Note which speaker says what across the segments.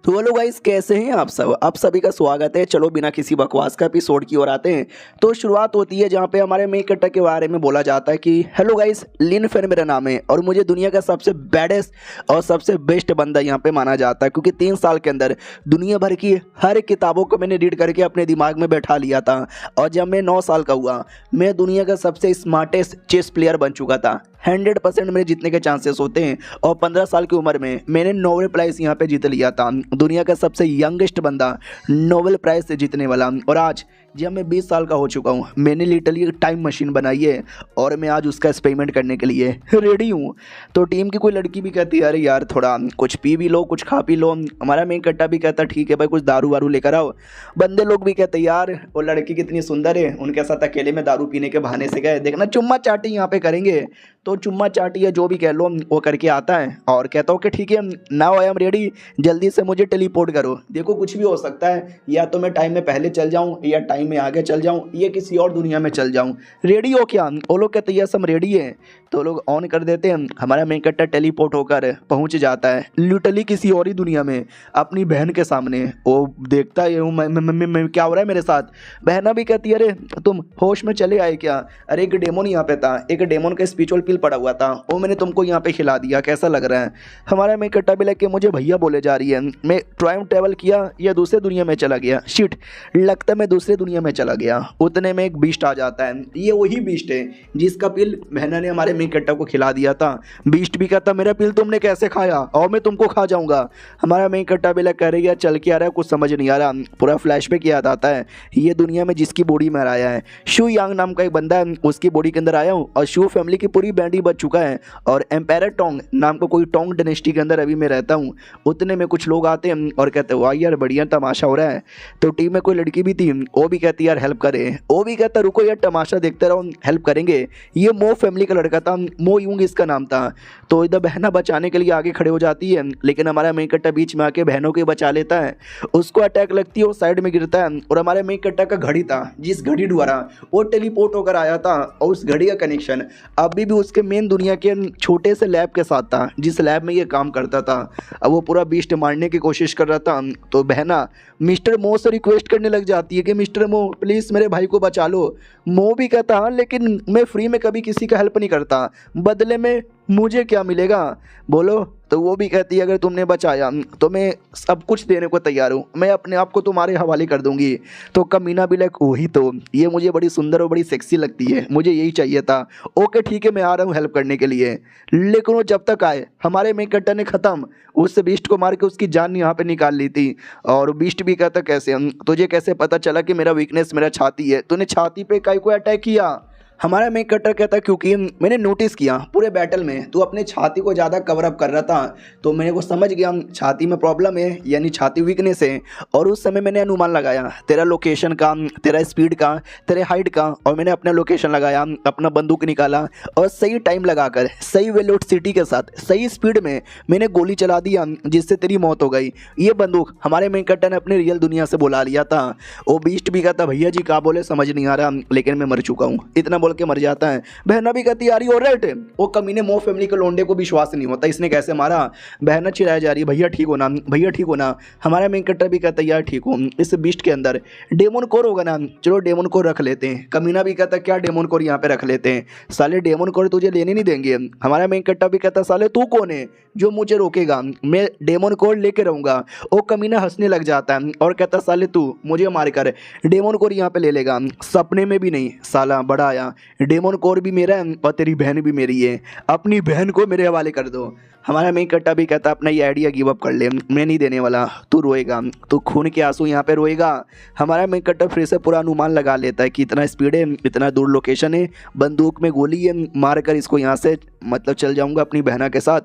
Speaker 1: तो hello guys, कैसे हैं आप सब। आप सभी का स्वागत है। चलो बिना किसी बकवास का एपिसोड की ओर आते हैं। तो शुरुआत होती है जहाँ पे हमारे मेन कैरेक्टर के बारे में बोला जाता है कि हेलो गाइस, लिन फेन मेरा नाम है और मुझे दुनिया का सबसे बैडेस्ट और सबसे बेस्ट बंदा यहाँ पे माना जाता है, क्योंकि 3 साल के अंदर दुनिया भर की हर किताबों को मैंने रीड करके अपने दिमाग में बैठा लिया था। और जब मैं 9 साल का हुआ, मैं दुनिया का सबसे स्मार्टेस्ट चेस प्लेयर बन चुका था। 100% मेरे जीतने के चांसेस होते हैं। और 15 साल की उम्र में मैंने नोबेल प्राइज़ यहाँ पे जीत लिया था। दुनिया का सबसे यंगेस्ट बंदा नोबेल प्राइज़ से जीतने वाला। और आज जब मैं 20 साल का हो चुका हूँ, मैंने लिटरली एक टाइम मशीन बनाई है और मैं आज उसका एक्सपेरिमेंट करने के लिए रेडी हूँ। तो टीम की कोई लड़की भी कहती है अरे यार थोड़ा कुछ पी भी लो, कुछ खा पी लो। हमारा मेन कट्टा भी कहता ठीक है भाई, कुछ दारू वारू लेकर आओ। बंदे लोग भी कहते यार वो लड़की कितनी सुंदर है, उनके साथ अकेले में दारू पीने के बहाने से गए, देखना चुम्मा चाटी यहाँ पे करेंगे। तो चुम्मा चाटी या जो भी कह लो वो करके आता है और कहता हूँ कि ठीक है नाउ आई एम रेडी, जल्दी से मुझे टेलीपोर्ट करो। देखो कुछ भी हो सकता है, या तो मैं टाइम में पहले चल जाऊँ या टाइम में आगे चल जाऊँ या किसी और दुनिया में चल जाऊँ। रेडी हो क्या? वो लोग कहते हैं हम रेडी है। तो लोग ऑन कर देते हैं। हमारा मेन कैरेक्टर टेलीपोर्ट होकर पहुँच जाता है लिटरली किसी और ही दुनिया में अपनी बहन के सामने। वो देखता है मैं क्या हो रहा है मेरे साथ। बहना भी कहती है अरे तुम होश में चले आए क्या? अरे एक डेमोन यहाँ पे था, एक डेमोन का स्पिरिचुअल पिल पड़ा हुआ था, वो मैंने तुमको यहाँ पे खिला दिया, कैसा लग रहा है? हमारा मेन कैरेक्टर भी लग के मुझे भैया बोले जा रही है। मैं टाइम ट्रैवल किया या दूसरे दुनिया में चला गया? शिट, लगता है मैं दूसरे दुनिया में चला गया। उतने में एक बीस्ट आ जाता है। ये वही बीस्ट है जिसका पिल बहना ने हमारे मेन कैरेक्टर को खिला दिया था। बीस्ट भी कहता मेरा पिल तुमने कैसे खाया और मैं तुमको खा जाऊंगा। हमारा मेन कैरेक्टर भी लग कह रही है चल के आ रहा है, कुछ समझ नहीं आ रहा। पूरा फ्लैशबैक याद आता है ये दुनिया में जिसकी बॉडी में आया है। शू यांग नाम का एक बंदा है, उसकी बॉडी के अंदर आया हूँ और शू फैमिली की पूरी बैंडी बच चुका है। और एम्पायर टोंग नाम का कोई टोंग डायनेस्टी के अंदर अभी मैं रहता हूँ। उतने में कुछ लोग आते हैं और कहते हैं वाह यार बढ़िया तमाशा हो रहा है। तो टीम में कोई लड़की भी थी, वो भी कहती यार हेल्प करे। वो भी कहता रुको यार तमाशा देखते रहो, हेल्प करेंगे। ये मो फैमिली का लड़का था, मो यूंग इसका नाम था। तो इधर बहना बचाने के लिए आगे खड़े हो जाती है, लेकिन हमारा मेन कट्टा बीच में आके बहनों को बचा लेता है। उसको अटैक लगती है, वो साइड में गिरता है। और हमारे मेन कट्टा का घड़ी था, जिस घड़ी द्वारा वो टेलीपोर्ट होकर आया था, और उस घड़ी का कनेक्शन अभी भी उसके मेन दुनिया के छोटे से लैब के साथ था जिस लैब में ये काम करता था। अब वो पूरा बीस्ट मारने की कोशिश कर रहा था। तो बहना मिस्टर मो से रिक्वेस्ट करने लग जाती है कि मिस्टर मो प्लीज़ मेरे भाई को बचा लो। मो भी कहता हाँ लेकिन मैं फ्री में कभी किसी का हेल्प नहीं करता, बदले में मुझे क्या मिलेगा बोलो? तो वो भी कहती है अगर तुमने बचाया तो मैं सब कुछ देने को तैयार हूँ, मैं अपने आप को तुम्हारे हवाले कर दूंगी। तो कमीना भी लाइक वही तो, ये मुझे बड़ी सुंदर और बड़ी सेक्सी लगती है, मुझे यही चाहिए था। ओके ठीक है मैं आ रहा हूँ हेल्प करने के लिए। लेकिन वो जब तक आए हमारे मेन कैरेक्टर ने ख़त्म उस बीस्ट को मार के उसकी जान यहाँ पे निकाल ली थी। और बीस्ट भी कहता कैसे, तुझे कैसे पता चला कि मेरा वीकनेस मेरा छाती है? तूने छाती पे काहे को अटैक किया? हमारा मेन कैरेक्टर कहता है क्योंकि मैंने नोटिस किया पूरे बैटल में तू अपने छाती को ज़्यादा कवर अप कर रहा था, तो मेरे को समझ गया छाती में प्रॉब्लम है, यानी छाती वीकनेस है। और उस समय मैंने अनुमान लगाया तेरा लोकेशन का, तेरा स्पीड का, तेरे हाइट का, और मैंने अपना लोकेशन लगाया, अपना बंदूक निकाला और सही टाइम लगाकर सही वेलोसिटी के साथ सही स्पीड में मैंने गोली चला दिया जिससे तेरी मौत हो गई। ये बंदूक हमारे मेन कैरेक्टर ने अपने रियल दुनिया से बुला लिया था। वो बीस्ट भी कहता भैया जी क्या बोले समझ नहीं आ रहा, लेकिन मैं मर चुका हूँ, इतना के मर जाता है। बहना भी कहती यार यू राइट, वो कमीने मो फैमिली के लोंडे को विश्वास नहीं होता इसने कैसे मारा। बहना चिल्लाया जा रही है भैया ठीक हो ना, भैया ठीक हो ना। हमारा मेन कैरेक्टर भी कहता है यार ठीक हो। इस बीस्ट के अंदर डेमोन कोर होगा ना, चलो डेमोन कोर रख लेते हैं। कमीना भी कहता क्या डेमोन कोर यहाँ पे रख लेते हैं, साले डेमोन कोर तुझे लेने नहीं देंगे। हमारा मेन कैरेक्टर भी कहता साले तू कौन है जो मुझे रोकेगा, मैं डेमोन कोर लेके रहूंगा। वो कमीना हंसने लग जाता है और कहता साले तू मुझे मारकर डेमोन कोर यहाँ पे ले लेगा, सपने में भी नहीं साला, बड़ा आया। डेमोन कोर भी मेरा है और तेरी बहन भी मेरी है, अपनी बहन को मेरे हवाले कर दो। हमारा मेन कट्टा भी कहता अपना ये आइडिया गिव अप कर ले, मैं नहीं देने वाला, तू रोएगा, तू खून के आंसू यहाँ पे रोएगा। हमारा मेन कट्टा फिर से पूरा अनुमान लगा लेता है कि इतना स्पीड है, इतना दूर लोकेशन है, बंदूक में गोली है, मार कर इसको यहाँ से मतलब चल जाऊँगा अपनी बहना के साथ।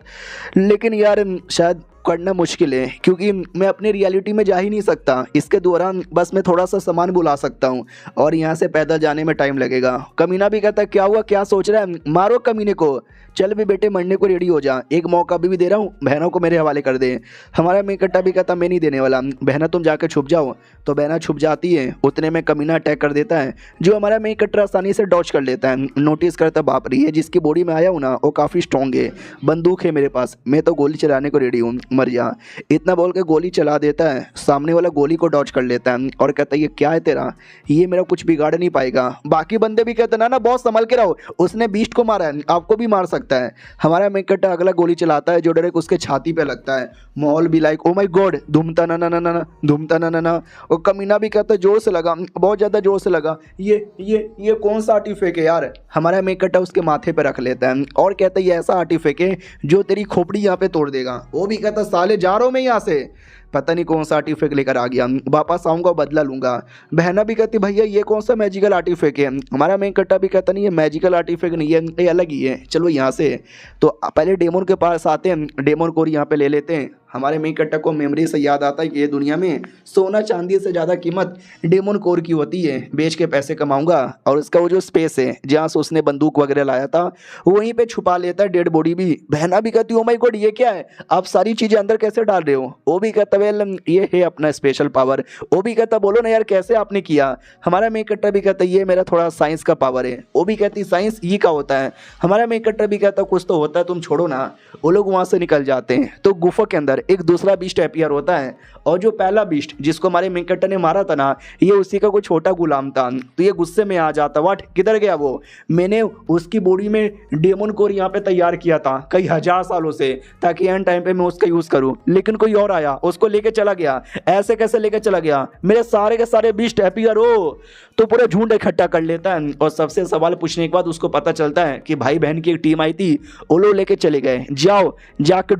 Speaker 1: लेकिन यार शायद करना मुश्किल है क्योंकि मैं अपने रियलिटी में जा ही नहीं सकता, इसके दौरान बस मैं थोड़ा सा सामान बुला सकता हूँ और यहाँ से पैदल जाने में टाइम लगेगा। कमीना भी कहता है क्या हुआ क्या सोच रहा है, मारो कमीने को, चल भी बेटे मरने को रेडी हो जा, एक मौका अभी भी दे रहा हूँ, बहनों को मेरे हवाले कर दे। हमारा मेन कट्टा भी कहता मैं नहीं देने वाला, बहना तुम जाकर छुप जाओ। तो बहना छुप जाती है, उतने में कमीना अटैक कर देता है जो हमारा मेन कट्टा आसानी से डॉच कर लेता है। नोटिस करता बाप रे, जिसकी बॉडी में आया हूँ ना वो काफ़ी स्ट्रॉन्ग है, बंदूक है मेरे पास, मैं तो गोली चलाने को रेडी हूँ, मर जा। इतना बोल के गोली चला देता है, सामने वाला गोली को डॉच कर लेता है और कहता है ये क्या है तेरा, ये मेरा कुछ बिगाड़ नहीं पाएगा। बाकी बंदे भी कहते ना बहुत संभल के रहो, उसने बीस्ट को मारा है, आपको भी मार सकता है। हमारा मेन कट्टा अगला गोली चलाता है जो डायरेक्ट उसके छाती पे लगता है। माहौल भी लाइक ओ माय गॉड, धूमता ना ना ना ना धूमता ना ना ना। और कमीना भी कहता है जोर से लगा, बहुत ज़्यादा जोर से लगा, ये कौन सा आर्टिफैक्ट है यार। हमारा मेन कट्टा उसके माथे पे रख लेता है और कहता है ये ऐसा आर्टिफैक्ट है जो तेरी खोपड़ी यहाँ पे तोड़ देगा। वो भी कहता साले जा रहा हूँ मैं यहाँ से, पता नहीं कौन सा आर्टिफैक्ट लेकर आ गया, वापस आऊँगा बदला लूँगा। बहना भी कहती भैया ये कौन सा मैजिकल आर्टिफैक्ट है। हमारा मेन कट्टा भी कहता नहीं ये मैजिकल आर्टिफैक्ट नहीं है, ये अलग ही है, चलो यहाँ से। तो पहले डेमोन के पास आते हैं, डेमोन कोर यहाँ पे ले लेते हैं। हमारे मेन कट्टा को मेमोरी से याद आता है कि ये दुनिया में सोना चांदी से ज़्यादा कीमत डेमोन कोर की होती है, बेच के पैसे कमाऊंगा। और उसका वो जो स्पेस है जहाँ से उसने बंदूक वगैरह लाया था वहीं पे छुपा लेता है डेड बॉडी भी। बहना भी कहती ओ माय गॉड ये क्या है, आप सारी चीज़ें अंदर कैसे डाल रहे हो। वो भी कहता वेल ये है अपना स्पेशल पावर। वो भी कहता बोलो ना यार कैसे आपने किया। हमारा मेन कट्टा भी कहता ये मेरा थोड़ा साइंस का पावर है। वो भी कहती साइंस ये का होता है। हमारा मेन कट्टा भी कहता कुछ तो होता है, तुम छोड़ो ना। वो लोग वहाँ से निकल जाते हैं तो गुफा के अंदर एक दूसरा बीस्ट अपीयर होता है और जो पहला बीस्ट जिसको हमारे मेन कट्टा ने मारा था ना ये उसी का कोई छोटा गुलाम था। तो ये गुस्से में आ जाता व्हाट किधर गया वो, मैंने उसकी बॉडी में डेमन कोर यहाँ पे तैयार किया था कई हजार सालों से ताकि एंड टाइम पे मैं उसका यूज करूं, लेकिन कोई और आया उसको लेके चला गया। ऐसे कैसे लेके चला गया, मेरे सारे के सारे बीस्ट अपीयर हो। तो पूरे झुंड इकट्ठा कर लेता है और सबसे सवाल पूछने के बाद उसको पता चलता है कि भाई बहन की एक टीम आई थी, वो लोग लेके चले गए, जाओ जाके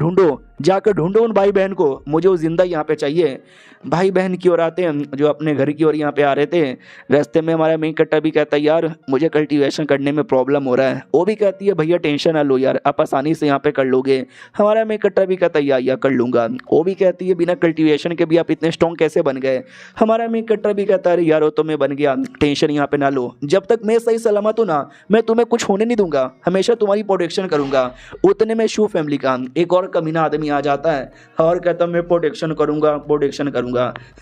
Speaker 1: ढूंढो उन भाई बहन को, मुझे वो जिंदा यहाँ पे चाहिए। भाई बहन की ओर आते हैं जो अपने घर की ओर यहाँ पे आ रहे थे। रास्ते में हमारा मेन कट्टा भी कहता है यार मुझे कल्टीवेशन करने में प्रॉब्लम हो रहा है। वो भी कहती है भैया टेंशन ना लो यार, आप आसानी से यहाँ पे कर लोगे। हमारा मेन कट्टा भी कहता है या कर लूँगा। वो भी कहती है बिना कल्टीवेशन के भी आप इतने स्ट्रॉन्ग कैसे बन गए। हमारा मेन कट्टा भी कहता है अरे यार वो तो मैं बन गया, टेंशन यहाँ पे ना लो, जब तक मैं सही सलामत हूँ ना मैं तुम्हें कुछ होने नहीं दूंगा, हमेशा तुम्हारी प्रोटेक्शन करूंगा। उतने में शू फैमिली का एक और कमीना आदमी आ जाता है और कहता मैं प्रोटेक्शन करूंगा।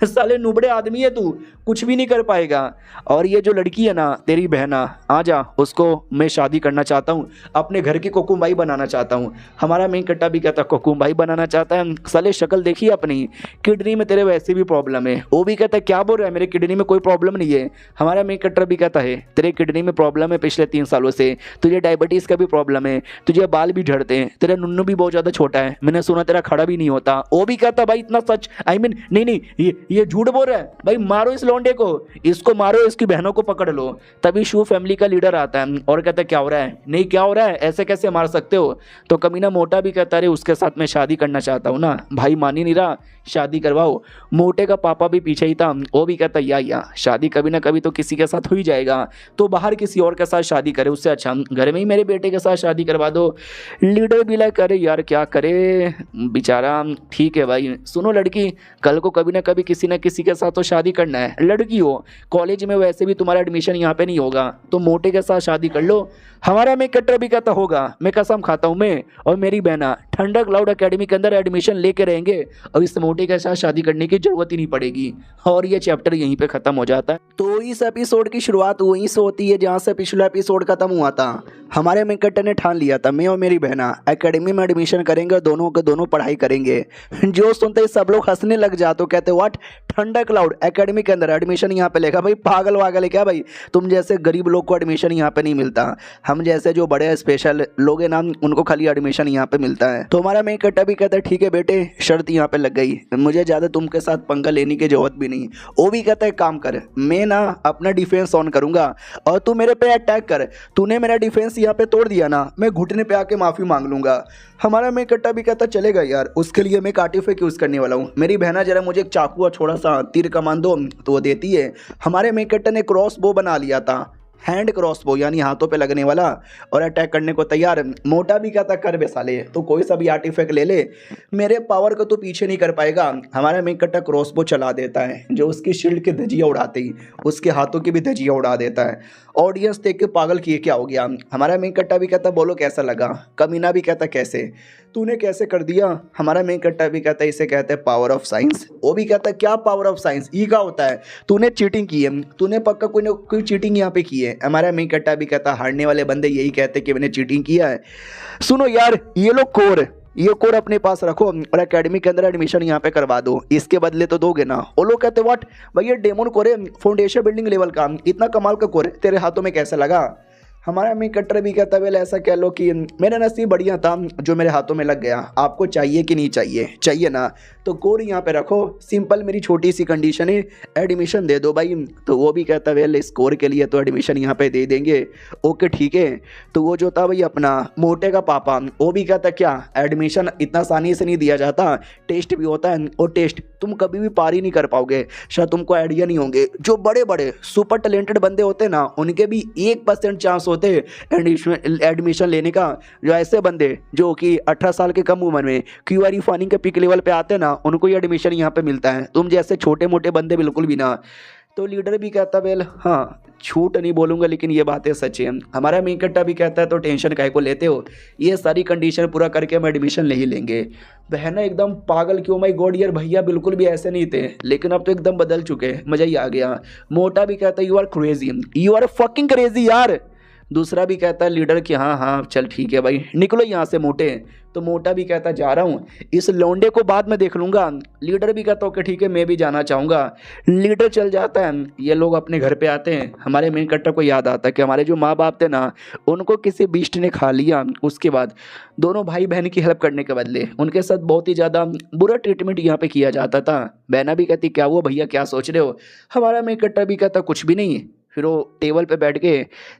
Speaker 1: साले नुबड़े आदमी है तू, कुछ भी नहीं कर पाएगा। और ये जो लड़की है ना तेरी बहना, आ जा, उसको मैं शादी करना चाहता हूँ, अपने घर की कोकुमबाई बनाना चाहता हूँ। हमारा मेन कट्टा भी कहता कोकुमबाई बनाना चाहता है। साले शक्ल देखी अपनी, किडनी में तेरे वैसे भी प्रॉब्लम है। वो भी कहता है क्या बोल रहा है, मेरे किडनी में कोई प्रॉब्लम नहीं है। हमारा मेन कट्टा भी कहता है तेरे किडनी में प्रॉब्लम है पिछले 3 सालों से, तुझे डायबिटीज का भी प्रॉब्लम है, तुझे बाल भी झड़ते हैं, तेरा नुन्नू भी बहुत ज्यादा छोटा है, मैंने सुना तेरा खड़ा भी नहीं होता। वो भी कहता भाई इतना सच, आई मीन नहीं ये झूठ बोल रहा है, भाई मारो इस लौंडे को, इसको मारो, इसकी बहनों को पकड़ लो। तभी शू फैमिली का लीडर आता है और कहता है क्या हो रहा है, नहीं क्या हो रहा है, ऐसे कैसे मार सकते हो। तो कमीना मोटा भी कहता है उसके साथ मैं शादी करना चाहता हूँ ना, भाई मान ही नहीं रहा, शादी करवाओ। मोटे का पापा भी पीछे ही था, वो भी कहता या शादी कभी ना कभी तो किसी के साथ हो ही जाएगा, तो बाहर किसी और के साथ शादी करे, उससे अच्छा घर में ही मेरे बेटे के साथ शादी करवा दो। लीडर भी लाइक करे यार क्या करे बेचारा, ठीक है भाई सुनो लड़की, कल को कभी ना कभी किसी ना किसी के साथ तो शादी करना है, लड़की हो, कॉलेज में वैसे भी तुम्हारा एडमिशन यहाँ पे नहीं होगा, तो मोटे के साथ शादी कर लो। हमारा मेन कट्टा भी कहता होगा, मैं कसम खाता हूँ मैं और मेरी बहना ठंडा क्लाउड एकेडमी के अंदर एडमिशन लेके रहेंगे और इस मोटे के साथ शादी करने की जरूरत ही नहीं पड़ेगी। और ये चैप्टर यहीं पे खत्म हो जाता है। तो इस एपिसोड की शुरुआत वहीं से होती है जहाँ से पिछला एपिसोड खत्म हुआ था। हमारे मेन कट्टा ने ठान लिया था मैं और मेरी बहना एकेडमी में एडमिशन करेंगे, दोनों के दोनों पढ़ाई करेंगे। जो सुनते ही सब लोग हंसने लग जाते, कहते व्हाट, ठंडा क्लाउड एकेडमी के अंदर एडमिशन यहाँ पे लेगा, भाई पागल वागल है क्या भाई, तुम जैसे गरीब लोग को एडमिशन यहाँ पे नहीं मिलता, हम जैसे जो बड़े स्पेशल लोग हैं ना उनको खाली एडमिशन यहाँ पे मिलता है। तो हमारा मेन कट्टा भी कहता है ठीक है बेटे, शर्त यहाँ पे लग गई, मुझे ज़्यादा तुमके साथ पंगा लेने की जरूरत भी नहीं। वो भी कहता है काम कर, मैं ना अपना डिफेंस ऑन करूंगा और तू मेरे पे अटैक कर, तूने मेरा डिफेंस यहाँ पे तोड़ दिया ना, मैं घुटने पे आके माफ़ी मांग लूंगा। हमारा मेन कट्टा भी कहता चलेगा यार, उसके लिए मैं एक आर्टिफैक्ट यूज़ करने वाला हूँ, मेरी बहना जरा मुझे एक चाकू और छोटा सा तीर कमान दो, तो वो देती है। हमारे मेन कट्टा ने क्रॉस बो बना लिया था, हैंड क्रॉसबो यानी हाथों पे लगने वाला और अटैक करने को तैयार। मोटा भी कहता कर बे साले, तो कोई सा भी आर्टिफैक्ट ले ले, मेरे पावर को तो पीछे नहीं कर पाएगा। हमारा मेन कट्टा क्रॉसबो चला देता है जो उसकी शील्ड की धजिया उड़ाते ही उसके हाथों की भी धजिया उड़ा देता है। ऑडियंस देख के पागल किए क्या हो गया। हमारा मेन कट्टा भी कहता बोलो कैसा लगा। कमीना भी कहता कैसे, तूने कैसे कर दिया। हमारा मेन कट्टा भी कहता इसे कहते हैं पावर ऑफ साइंस। वो भी कहता क्या पावर ऑफ साइंस, ये क्या होता है, तूने चीटिंग की है, तूने पक्का कोई ना कोई चीटिंग यहाँ पे की है। हमारा मेन कट्टा भी कहता हारने वाले बंदे यही कहते कि मैंने चीटिंग किया है। सुनो यार, ये कोर अपने पास रखो और एकेडमी के अंदर एडमिशन यहाँ पे करवा दो, इसके बदले तो दोगे ना। वो लोग कहते व्हाट भैया, डेमन कोर है, फाउंडेशन बिल्डिंग लेवल का, इतना कमाल का कोर है, तेरे हाथों में कैसे लगा। हमारा मेन कट्टर भी कहता वेल ऐसा कह लो कि मेरा नसीब बढ़िया था जो मेरे हाथों में लग गया। आपको चाहिए कि नहीं चाहिए, चाहिए ना, तो कोर यहाँ पे रखो, सिंपल मेरी छोटी सी कंडीशन है, एडमिशन दे दो भाई। तो वो भी कहता वेल इस कोर के लिए तो एडमिशन यहाँ पे दे देंगे। ओके ठीक है। तो वो जो था भाई अपना मोटे का पापा, वो भी कहता क्या एडमिशन इतना आसानी से नहीं दिया जाता, टेस्ट भी होता है, और टेस्ट तुम कभी भी पार ही नहीं कर पाओगे। शायद तुमको आइडिया नहीं होंगे, जो बड़े बड़े सुपर टैलेंटेड बंदे होते हैं ना, उनके भी 1% चांस होते एडमिशन लेने का। जो ऐसे बंदे जो कि 18 साल के कम उम्र में क्यूआर फाइनिंग के पिक लेवल पे आते हैं ना, उनको ही एडमिशन यहाँ पे मिलता है। तुम जैसे छोटे मोटे बंदे बिल्कुल भी ना। तो लीडर भी कहता वेल हाँ, झूठ नहीं बोलूँगा लेकिन ये बातें सच हैं। हमारा मेन कट्टा भी कहता है तो टेंशन काहे को लेते हो, ये सारी कंडीशन पूरा करके हम एडमिशन ले ही लेंगे। बहना एकदम पागल, क्यों माय गॉड यार, भैया बिल्कुल भी ऐसे नहीं थे लेकिन अब तो एकदम बदल चुके, मज़ा ही आ गया। मोटा भी कहता है you are crazy, you are fucking crazy यार। दूसरा भी कहता है लीडर कि हाँ हाँ चल ठीक है भाई, निकलो यहाँ से मोटे। तो मोटा भी कहता जा रहा हूँ, इस लौंडे को बाद में देख लूँगा। लीडर भी कहता ओके ठीक है, मैं भी जाना चाहूँगा। लीडर चल जाता है। ये लोग अपने घर पे आते हैं। हमारे मेन कट्टर को याद आता है कि हमारे जो माँ बाप थे ना, उनको किसी बीस्ट ने खा लिया। उसके बाद दोनों भाई बहन की हेल्प करने के बदले उनके साथ बहुत ही ज़्यादा बुरा ट्रीटमेंट यहाँ पे किया जाता था। बहना भी कहती क्या हुआ भैया, क्या सोच रहे हो। हमारा मेन कट्टर भी कहता कुछ भी नहीं। फिर वो टेबल पे बैठ के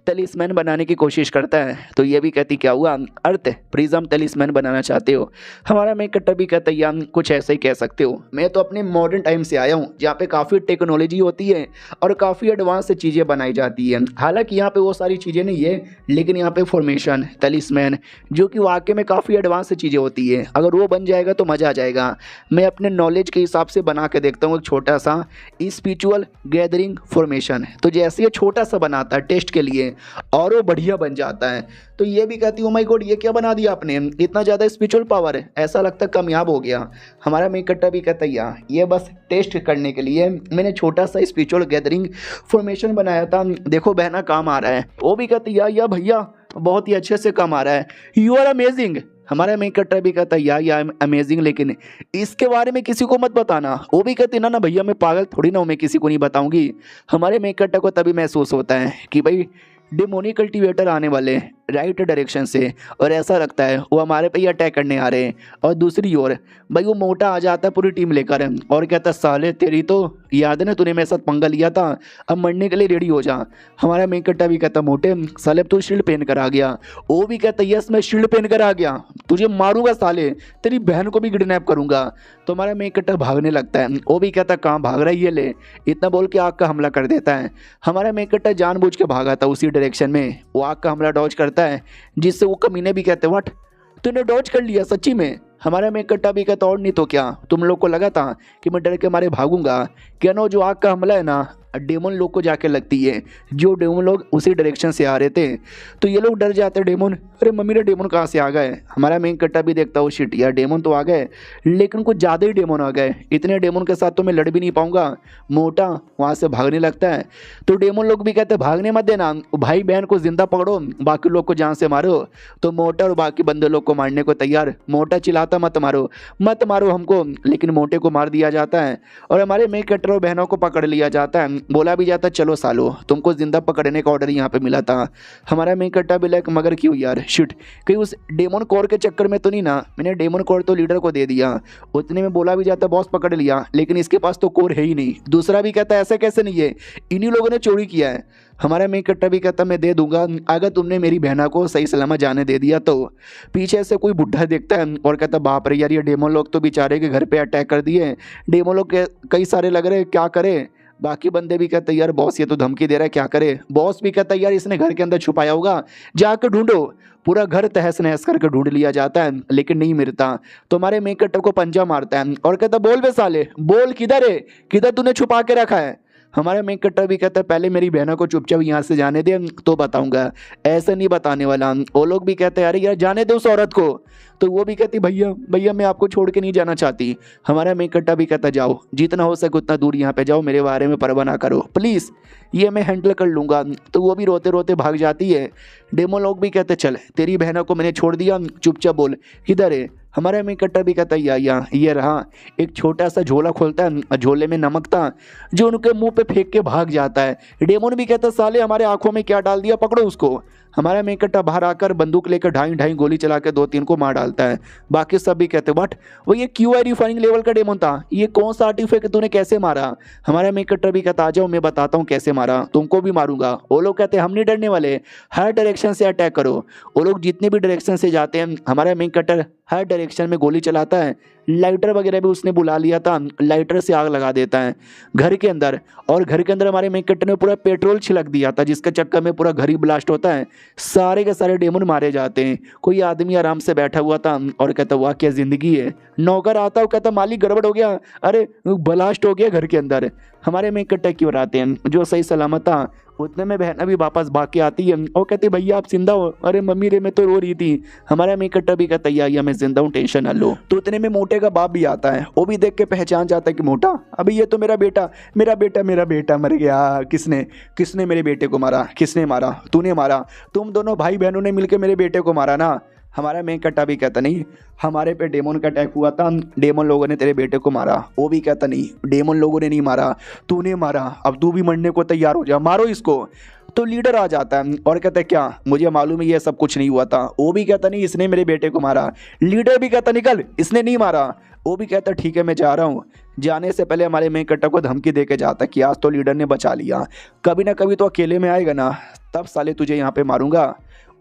Speaker 1: तलिस्मैन बनाने की कोशिश करता है। तो ये भी कहती क्या हुआ, अर्थ प्रिज्म तलिस्मैन बनाना चाहते हो। हमारा मेन कट्टर भी कहता है यार कुछ ऐसा ही कह सकते हो, मैं तो अपने मॉडर्न टाइम से आया हूँ जहाँ पे काफ़ी टेक्नोलॉजी होती है और काफ़ी एडवांस से चीज़ें बनाई जाती हैं। हालांकि यहाँ पे वो सारी चीज़ें नहीं है, लेकिन यहाँ पे फॉर्मेशन तलिस्मैन जो कि वाकई में काफ़ी एडवांस से चीज़ें होती है, अगर वो बन जाएगा तो मज़ा आ जाएगा। मैं अपने नॉलेज के हिसाब से बना के देखता हूँ एक छोटा सा स्पिरिचुअल गैदरिंग फॉर्मेशन। तो जैसे ये छोटा सा बनाता है टेस्ट के लिए और वो बढ़िया बन जाता है। तो ये भी कहती हूँ माय गॉड ये क्या बना दिया आपने, इतना ज़्यादा स्पिरिचुअल पावर है, ऐसा लगता है कामयाब हो गया। हमारा मेन कट्टा भी कहता है ये बस टेस्ट करने के लिए मैंने छोटा सा स्पिरिचुअल गैदरिंग फॉर्मेशन बनाया था, देखो बहना काम आ रहा है। वो भी कहती है या भैया बहुत ही अच्छे से काम आ रहा है, यू आर अमेजिंग। हमारा मेन कट्टर भी कहता है या अमेजिंग, लेकिन इसके बारे में किसी को मत बताना। वो भी कहती ना भैया मैं पागल थोड़ी ना हूँ, मैं किसी को नहीं बताऊंगी। हमारे मेन कट्टर को तभी महसूस होता है कि भाई डेमोनिक कल्टीवेटर आने वाले राइट डायरेक्शन से, और ऐसा लगता है वो हमारे पे ही अटैक करने आ रहे हैं। और दूसरी ओर भाई वो मोटा आ जाता है पूरी टीम लेकर और कहता साले तेरी तो याद है ना, तूने मेरे साथ पंगा लिया था, अब मरने के लिए रेडी हो जा। हमारा मेन कट्टा भी कहता मोटे साले तू शील्ड पहन कर आ गया। वो भी कहता यस मैं शील्ड पहन कर आ गया, तुझे मारूंगा साले, तेरी बहन को भी किडनैप करूंगा। तो हमारा मेन कट्टा भागने लगता है। वो भी कहता कहाँ भाग रहा है ये ले, इतना बोल के आग का हमला कर देता है। हमारा मेन कट्टा जानबूझ के भागा था उसी डायरेक्शन में, वो आग का हमला डॉज करता है, जिससे वो कमीने भी कहते व्हाट तूने डॉज कर लिया सच्ची में। हमारा मेन कट्टा भी कहता और नहीं तो क्या, तुम लोग को लगा था कि मैं डर के मारे भागूंगा, क्या नो जो आग का हमला है ना डेमन लोग को जाके लगती है, जो डेमन लोग उसी डायरेक्शन से आ रहे थे। तो ये लोग डर जाते हैं, डेमन अरे मम्मी रे डेमन कहाँ से आ गए। हमारा मेन कट्टा भी देखता हो शिट यार डेमन तो आ गए, लेकिन कुछ ज़्यादा ही डेमन आ गए, इतने डेमन के साथ तो मैं लड़ भी नहीं पाऊंगा। मोटा वहाँ से भागने लगता है। तो डेमन लोग भी कहते हैं भागने मत देना, भाई बहन को जिंदा पकड़ो, बाकी लोग को जान से मारो। तो मोटा और बाकी बंदे लोग को मारने को तैयार। मोटा चिल्लाता मत मारो मत मारो हमको, लेकिन मोटे को मार दिया जाता है और हमारे मेन कट्टर और बहनों को पकड़ लिया जाता है। बोला भी जाता चलो सालो तुमको जिंदा पकड़ने का ऑर्डर यहाँ पे मिला था। हमारा मेन कट्टा भी लाइक मगर क्यों यार शिट, कहीं उस डेमन कोर के चक्कर में तो नहीं ना, मैंने डेमन कोर तो लीडर को दे दिया। उतने में बोला भी जाता बॉस पकड़ लिया, लेकिन इसके पास तो कोर है ही नहीं। दूसरा भी कहता ऐसा कैसे नहीं है, इन्हीं लोगों ने चोरी किया है। हमारा मेन कट्टा भी कहता मैं दे दूंगा अगर तुमने मेरी बहना को सही सलामत जाने दे दिया तो। पीछे से कोई बुढ़ा देखता है और कहता बाप रे यार ये डेमन लोग तो बेचारे के घर पे अटैक कर दिए, डेमन लोग कई सारे लग रहे क्या करे। बाकी बंदे भी कहते यार बॉस ये तो धमकी दे रहा है, क्या करे। बॉस भी कहता यार इसने घर के अंदर छुपाया होगा, जाकर ढूंढो। पूरा घर तहस नहस करके ढूंढ लिया जाता है लेकिन नहीं मिलता। तो हमारे मेन कैरेक्टर को पंजा मारता है और कहता बोल बे साले, बोल किधर है, किधर तूने छुपा के रखा है। हमारा मेन कैरेक्टर भी कहता है पहले मेरी बहना को चुपचाप यहाँ से जाने दे तो बताऊंगा, ऐसे नहीं बताने वाला। वो लोग भी कहते हैं अरे यार जाने दे उस औरत को। तो वो भी कहती भैया भैया मैं आपको छोड़ के नहीं जाना चाहती। हमारा मेन कैरेक्टर भी कहता जाओ, जितना हो सके उतना दूर यहाँ पे जाओ, मेरे बारे में परवाह ना करो प्लीज़, ये मैं हैंडल कर लूँगा। तो वो भी रोते रोते भाग जाती है। डेमो लोग भी कहते चल तेरी बहना को मैंने छोड़ दिया, चुपचाप बोल किधर है। हमारा मेन कैरेक्टर भी कहता या ये रहा। एक छोटा सा झोला खोलता है, झोले में नमक था जो उनके मुंह पे फेंक के भाग जाता है। डेमोन भी कहता साले हमारे आंखों में क्या डाल दिया, पकड़ो उसको। हमारा मेन कैरेक्टर बाहर आकर बंदूक लेकर ढाई ढाई गोली चला के 2-3 को मार डालता है। बाकी सब भी कहते बट वो ये QI रिफाइनिंग लेवल का डेमोन था, ये कौन सा आर्टिफैक्ट तूने कैसे मारा। हमारा मेन कैरेक्टर भी कहता आ जाओ मैं बताता हूँ कैसे मारा, तुमको भी मारूंगा। वो लोग कहते हम नहीं डरने वाले, हर डायरेक्शन से अटैक करो। वो लोग जितने भी डायरेक्शन से जाते हैं हमारा मेन कैरेक्टर हर डायरेक्शन में गोली चलाता है। लाइटर वगैरह भी उसने बुला लिया था, लाइटर से आग लगा देता है घर के अंदर। और घर के अंदर हमारे मेन कैरेक्टर ने पूरा पेट्रोल छिड़क दिया था जिसके चक्कर में पूरा घर ही ब्लास्ट होता है, सारे के सारे डेमन मारे जाते हैं। कोई आदमी आराम से बैठा हुआ था और कहता वाह क्या जिंदगी है। नौकर आता है कहता मालिक गड़बड़ हो गया, अरे ब्लास्ट हो गया घर के अंदर। हमारे मेन कैरेक्टर क्यों आते हैं जो सही सलामत था। उतने में बहना भी वापस भाग के आती है और कहती भैया आप जिंदा हो, अरे मम्मी रे मैं तो रो रही थी। हमारा मेन कैरेक्टर भी कहता है मैं जिंदा हूँ टेंशन ना लो। तो उतने में मोटे का बाप भी आता है, वो भी देख के पहचान जाता है कि मोटा अभी ये तो मेरा बेटा मर गया। किसने किसने मेरे बेटे को मारा, किसने मारा, तूने मारा, तुम दोनों भाई बहनों ने मिलकर मेरे बेटे को मारा ना। हमारा मेन कैरेक्टर भी कहता नहीं हमारे पे डेमन का अटैक हुआ था, डेमन लोगों ने तेरे बेटे को मारा। वो भी कहता नहीं डेमन लोगों ने नहीं मारा, तूने मारा, अब तू भी मरने को तैयार हो जा, मारो इसको। तो लीडर आ जाता है और कहता है क्या मुझे मालूम है ये सब कुछ नहीं हुआ था। वो भी कहता नहीं इसने मेरे बेटे को मारा। लीडर भी कहता निकल इसने नहीं मारा। वो भी कहता ठीक है मैं जा रहा हूँ। जाने से पहले हमारे मेन कैरेक्टर को धमकी दे के जाता कि आज तो लीडर ने बचा लिया, कभी ना कभी तो अकेले में आएगा ना, तब साले तुझे यहाँ पे मारूंगा।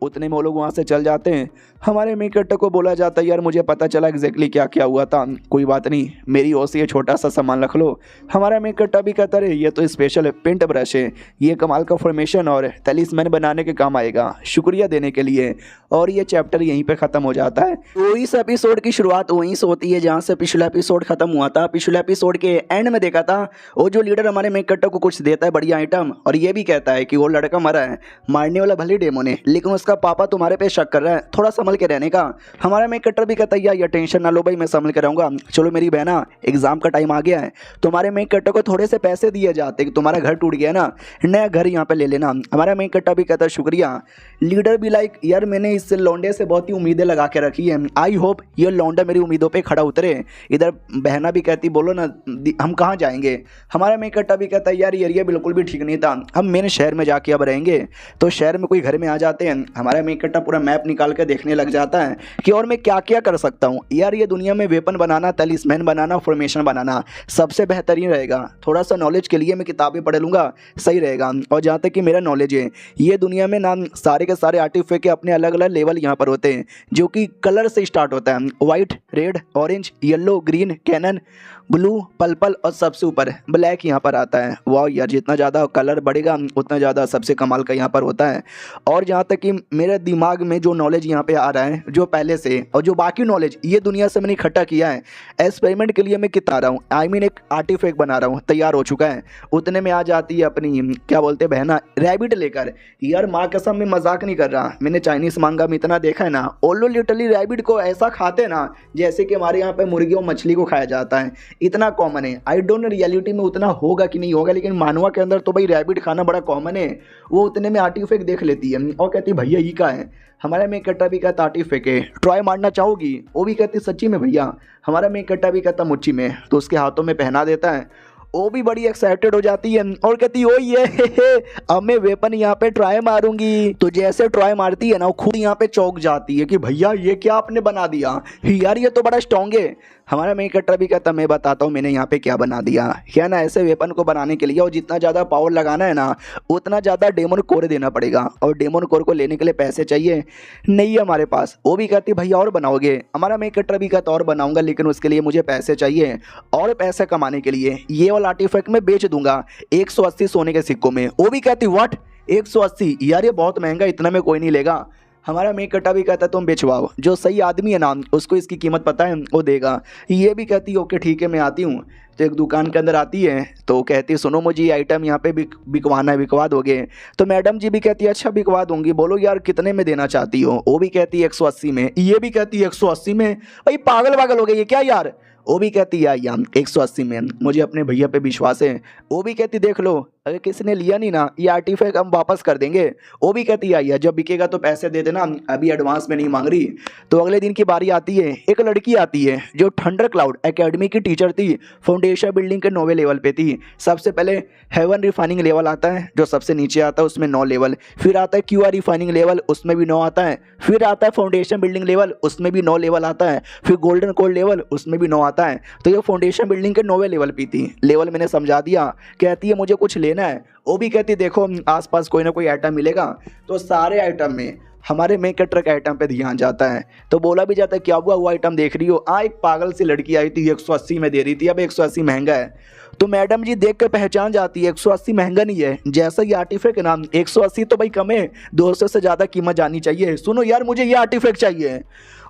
Speaker 1: उतने में वो लोग वहाँ से चल जाते हैं। हमारे मेन कैरेक्टर को बोला जाता है यार मुझे पता चला एग्जैक्टली क्या क्या हुआ था, कोई बात नहीं मेरी ओर से ये छोटा सा सामान रख लो। हमारा मेन कैरेक्टर भी कहता रहे ये तो स्पेशल पेंट ब्रश है, ये कमाल का फॉर्मेशन और तलिस्मैन बनाने के काम आएगा, शुक्रिया देने के लिए। और ये चैप्टर यहीं पे ख़त्म हो जाता है। तो इस एपिसोड की शुरुआत वहीं से होती है जहाँ से पिछला एपिसोड खत्म हुआ था। पिछले एपिसोड के एंड में देखा था वो जो लीडर हमारे मेन कैरेक्टर को कुछ देता है बढ़िया आइटम, और ये भी कहता है कि वो लड़का मरा है, मारने वाला भले डेमोन है लेकिन उसका पापा तुम्हारे पे शक कर रहा है, थोड़ा संभल के रहने का। हमारा मेन कैरेक्टर भी कहता है यार टेंशन ना लो भाई मैं संभल के रहूंगा, चलो मेरी बहना एग्जाम का टाइम आ गया है। तुम्हारे मेन कैरेक्टर को थोड़े से पैसे दिए जाते कि तुम्हारा घर टूट गया ना, नया घर यहाँ पे ले लेना। हमारा मेन कैरेक्टर भी कहता है शुक्रिया। लीडर भी लाइक यार मैंने इस लौंडे से बहुत ही उम्मीदें लगा के रखी है, आई होप ये लौंडा मेरी उम्मीदों पे खड़ा उतरे। इधर बहना भी कहती बोलो ना हम कहाँ जाएंगे। हमारा मेन कैरेक्टर भी कहता है यार ये एरिया बिल्कुल भी ठीक नहीं था, हम मेन शहर में जाके अब रहेंगे। तो शहर में कोई घर में आ जाते हैं। हमारा मेन कैरेक्टर पूरा मैप निकाल के देखने लग जाता है कि और मैं क्या क्या कर सकता हूँ। यार ये दुनिया में वेपन बनाना, तलिस्मैन बनाना, फॉर्मेशन बनाना सबसे बेहतरीन रहेगा। थोड़ा सा नॉलेज के लिए मैं किताबें पढ़ लूँगा, सही रहेगा। और जहाँ तक कि मेरा नॉलेज है ये दुनिया में ना सारे के सारे आर्टिफैक्ट के अपने अलग अलग लेवल यहाँ पर होते हैं जो कि कलर से स्टार्ट होता है, white, red, orange, yellow, green, canon, blue, purple और सबसे ऊपर ब्लैक यहाँ पर आता है। वाह यार जितना ज़्यादा कलर बढ़ेगा उतना ज़्यादा सबसे कमाल का यहाँ पर होता है। और जहाँ तक कि मेरे दिमाग में जो नॉलेज यहाँ पे आ रहा है जो पहले से, और जो बाकी नॉलेज ये दुनिया से मैंने इकट्ठा किया है एक्सपेरिमेंट के लिए मैं कितना रहा हूँ, आई मीन एक आर्टिफैक्ट बना रहा हूँ, तैयार हो चुका है। उतने में आ जाती है अपनी क्या बोलते हैं बहना रैबिट लेकर। यार माँ कसम मैं मजाक नहीं कर रहा, मैंने चाइनीज़ मांगा में इतना देखा है ना, ओलो लिटरली रैबिट को ऐसा खाते ना जैसे कि हमारे यहाँ पे मुर्गी और मछली को खाया जाता है, इतना कॉमन है। आई डोंट नो रियलिटी में उतना होगा कि नहीं होगा, लेकिन मानवा के अंदर तो भाई रैबिट खाना बड़ा कॉमन है। वो उतने में आर्टिफैक्ट देख लेती है और कहती भैया ये का है। हमारा मेन कैरेक्टर भी कहता आर्टिफैक्ट है, ट्राई मारना चाहोगी। वो भी कहती सच्ची में भैया। हमारा मेन कैरेक्टर भी कहता मुच्ची में, तो उसके हाथों में पहना देता है। वो भी बड़ी एक्साइटेड हो जाती है और कहती ओ ये अब मैं वेपन यहाँ पे ट्राई मारूंगी। तो जैसे ट्राई मारती है ना वो खुद यहाँ पे चौंक जाती है कि भैया ये क्या आपने बना दिया, यार ये तो बड़ा स्ट्रॉन्ग है। हमारा मेन कट्टर भी कहता मैं बताता हूँ मैंने यहाँ पे क्या बना दिया क्या ना। ऐसे वेपन को बनाने के लिए और जितना ज़्यादा पावर लगाना है ना उतना ज़्यादा डेमन कोर देना पड़ेगा, और डेमन कोर को लेने के लिए पैसे चाहिए नहीं है हमारे पास। वो भी कहती भैया और बनाओगे? हमारा मेन कट्टर भी कहता और बनाऊंगा, लेकिन उसके लिए मुझे पैसे चाहिए, और पैसे कमाने के लिए ये वाला आर्टिफैक्ट मैं बेच दूंगा 180 सोने के सिक्कों में। वो भी कहती व्हाट 180? यार ये बहुत महंगा, इतना में कोई नहीं लेगा। हमारा मेक कट्टा भी कहता तुम बेचवाओ, जो सही आदमी है ना उसको इसकी कीमत पता है वो देगा। ये भी कहती ओके ठीक है मैं आती हूँ। तो एक दुकान के अंदर आती है तो कहती सुनो मुझे ये आइटम यहाँ पे बिकवाना है, बिकवा दोगे? तो मैडम जी भी कहती है अच्छा बिकवा दूंगी, बोलो यार कितने में देना चाहती हो? वो भी कहती है 180 में। ये भी कहती है 180 में? भाई पागल पागल हो गई ये क्या यार? वो भी कहती है या 180 में, मुझे अपने भैया पे विश्वास है। वो भी कहती देख लो अगर किसी ने लिया नहीं ना ये आर्टिफैक्ट हम वापस कर देंगे। वो भी कहती है या जब बिकेगा तो पैसे दे देना, अभी एडवांस में नहीं मांग रही। तो अगले दिन की बारी आती है, एक लड़की आती है जो थंडर क्लाउड एकेडमी की टीचर थी, फाउंडेशन बिल्डिंग के 9वें लेवल पे थी। सबसे पहले हेवन रिफाइनिंग लेवल आता है जो सबसे नीचे आता है, उसमें 9 लेवल, फिर आता है क्यूआर रिफाइनिंग लेवल उसमें भी 9 आता है, फिर आता है फाउंडेशन बिल्डिंग लेवल उसमें भी 9 लेवल आता है, फिर गोल्डन कोड लेवल उसमें भी 9 आता है। तो ये फाउंडेशन बिल्डिंग के 9वें लेवल पे थी। लेवल मैंने समझा दिया, कहती है मुझे कुछ लेना है। वो भी कहती देखो आसपास कोई ना कोई आइटम मिलेगा। तो सारे आइटम में हमारे मेक कटर के आइटम पे ध्यान जाता है। तो बोला भी जाता है क्या हुआ वो आइटम देख रही हो? एक पागल सी लड़की आई थी 180 में दे रही थी, अब 180 महंगा है। तो मैडम जी देख कर पहचान जाती है 180 महंगा नहीं है, जैसा ये आर्टिफैक्ट है ना 180 तो भाई कम है, 200 से ज़्यादा कीमत जानी चाहिए। सुनो यार मुझे ये आर्टिफैक्ट चाहिए।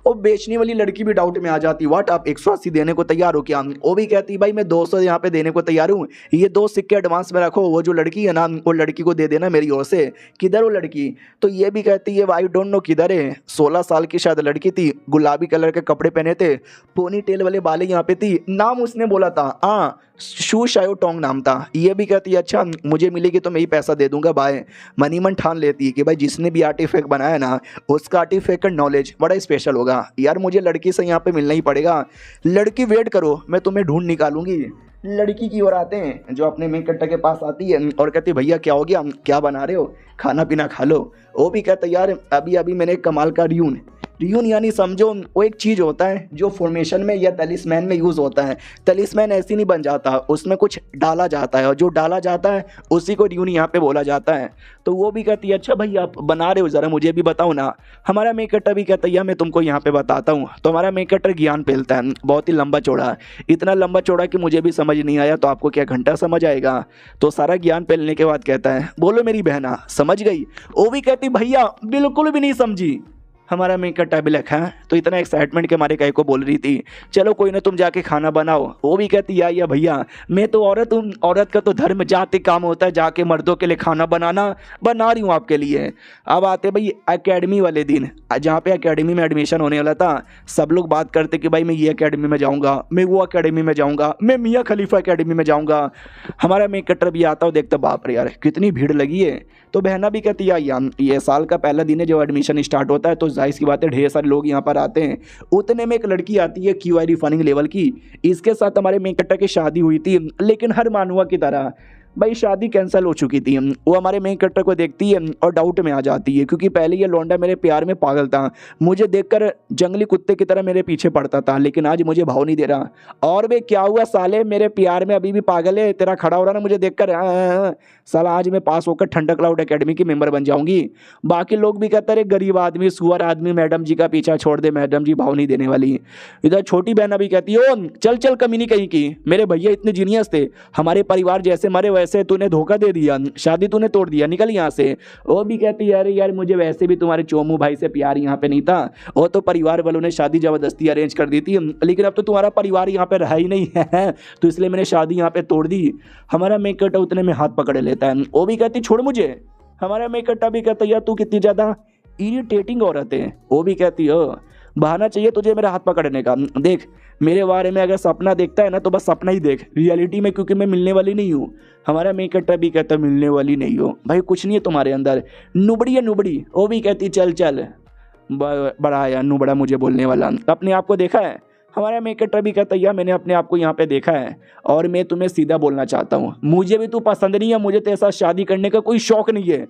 Speaker 1: और बेचने वाली लड़की भी डाउट में आ जाती व्हाट आप 180 देने को तैयार हो क्या? वो भी कहती भाई मैं 200 यहाँ पे देने को तैयार हूँ, ये 2 सिक्के एडवांस में रखो, वो जो लड़की है ना वो लड़की को दे देना मेरी ओर से। किधर वो लड़की? तो ये भी कहती है आई डोंट नो किधर है। 16 साल की शायद लड़की थी, गुलाबी कलर के कपड़े पहने थे, पोनी टेल वाले बाले यहाँ पे थी, नाम उसने बोला था हाँ शू शायो टोंग नाम था। ये भी कहती है अच्छा मुझे मिलेगी तो मैं ही पैसा दे दूंगा। बाय मनी मन ठान लेती है कि भाई जिसने भी आर्टिफैक्ट बनाया ना उसका आर्टिफैक्ट का नॉलेज बड़ा स्पेशल होगा। यार मुझे लड़की से यहाँ पे मिलना ही पड़ेगा। लड़की वेट करो मैं तुम्हें ढूंढ निकालूंगी। लड़की की ओर आते हैं जो अपने मेक कट्टा के पास आती है और कहती भैया क्या हो गया, क्या बना रहे हो, खाना पीना खा लो। वो भी कहता यार अभी अभी मैंने कमाल का रियून यानी समझो वो एक चीज़ होता है जो फॉर्मेशन में या तलिस्मैन में यूज़ होता है। तलिस्मैन ऐसे नहीं बन जाता, उसमें कुछ डाला जाता है और जो डाला जाता है उसी को रियून यहाँ पे बोला जाता है। तो वो भी कहती है अच्छा भाई आप बना रहे हो ज़रा मुझे भी बताओ ना। हमारा मेक कट्टर भी कहता है मैं तुमको यहाँ पे बताता हूँ। तो हमारा मेक कट्टर ज्ञान फैलता है, बहुत ही लंबा चौड़ा, इतना लंबा चौड़ा कि मुझे भी समझ नहीं आया, तो आपको क्या घंटा समझ आएगा? तो सारा ज्ञान फैलने के बाद कहता है बोलो मेरी बहना समझ गई? वो भी कहती भैया बिल्कुल भी नहीं समझी। हमारा मेक कट्टा भी लिखा है तो इतना एक्साइटमेंट के हमारे कई को बोल रही थी चलो कोई ना तुम जाके खाना बनाओ। वो भी कहती या भैया मैं तो औरत हूँ, औरत का तो धर्म जाति काम होता है जाके मर्दों के लिए खाना बनाना, बना रही हूँ आपके लिए। अब आते भाई एकेडमी वाले दिन, जहाँ पे एकेडमी में एडमिशन होने वाला था। सब लोग बात करते कि भाई मैं ये एकेडमी में जाऊँगा, मैं वो एकेडमी में जाऊँगा, मैं मियाँ खलीफा एकेडमी में जाऊँगा। हमारा मेक कट्टर भी आता हो देखता बाप रे यार कितनी भीड़ लगी है। तो बहना भी कहती है ये साल का पहला दिन है जब एडमिशन स्टार्ट होता है, तो जाहिर सी बात है ढेर सारे लोग यहाँ पर आते हैं। उतने में एक लड़की आती है क्यूआई रिफाइनिंग लेवल की, इसके साथ हमारे मेक कट्टर की शादी हुई थी, लेकिन हर मानवा की तरह भाई शादी कैंसिल हो चुकी थी। वो हमारे मेन कट्टर को देखती है और डाउट में आ जाती है, क्योंकि पहले ये लौंडा मेरे प्यार में पागल था, मुझे देखकर जंगली कुत्ते की तरह मेरे पीछे पड़ता था, लेकिन आज मुझे भाव नहीं दे रहा। और वे क्या हुआ साले मेरे प्यार में अभी भी पागल है, तेरा खड़ा हो रहा ना मुझे देखकर, साला आज मैं पास होकर थंडर क्लाउड एकेडमी की मेंबर बन जाऊंगी। बाकी लोग भी कहते रहे गरीब आदमी सुअर आदमी मैडम जी का पीछा छोड़ दे, मैडम जी भाव नहीं देने वाली। इधर छोटी बहना भी कहती है ओ चल चल कमीनी कहीं की, मेरे भैया इतने जीनियस थे, हमारे परिवार जैसे मरे वैसे तूने धोखा दे दिया, शादी तूने तोड़ दिया, निकल यहाँ से। वो भी कहती है अरे यार मुझे वैसे भी तुम्हारे चोमू भाई से प्यार यहाँ पे नहीं था, वो तो परिवार वालों ने शादी जबरदस्ती अरेंज कर दी थी, लेकिन अब तो तुम्हारा परिवार यहाँ पे रहा ही नहीं है तो इसलिए मैंने शादी यहाँ पे तोड़ दी। हमारा मेक कट्टा उतने में हाथ पकड़ लेता है। वो भी कहती छोड़ मुझे। हमारा मेक कट्टा भी कहता यार तू कितनी ज्यादा इरिटेटिंग औरत है। वो भी कहती हो बहाना चाहिए तुझे मेरा हाथ पकड़ने का, देख मेरे बारे में अगर सपना देखता है ना तो बस सपना ही देख, रियलिटी में क्योंकि मैं मिलने वाली नहीं हूँ। हमारा मेक कट्टा भी कहता मिलने वाली नहीं हो भाई, कुछ नहीं है तुम्हारे अंदर, नुबड़ी है नुबड़ी। वो भी कहती चल चल बड़ा यार नुबड़ा मुझे बोलने वाला, अपने आप को देखा है? हमारा मेक कट्टा भी कहता यार मैंने अपने आप को यहाँ पे देखा है और मैं तुम्हें सीधा बोलना चाहता हूँ, मुझे भी तू पसंद नहीं है, मुझे तेरे साथ शादी करने का कोई शौक नहीं है।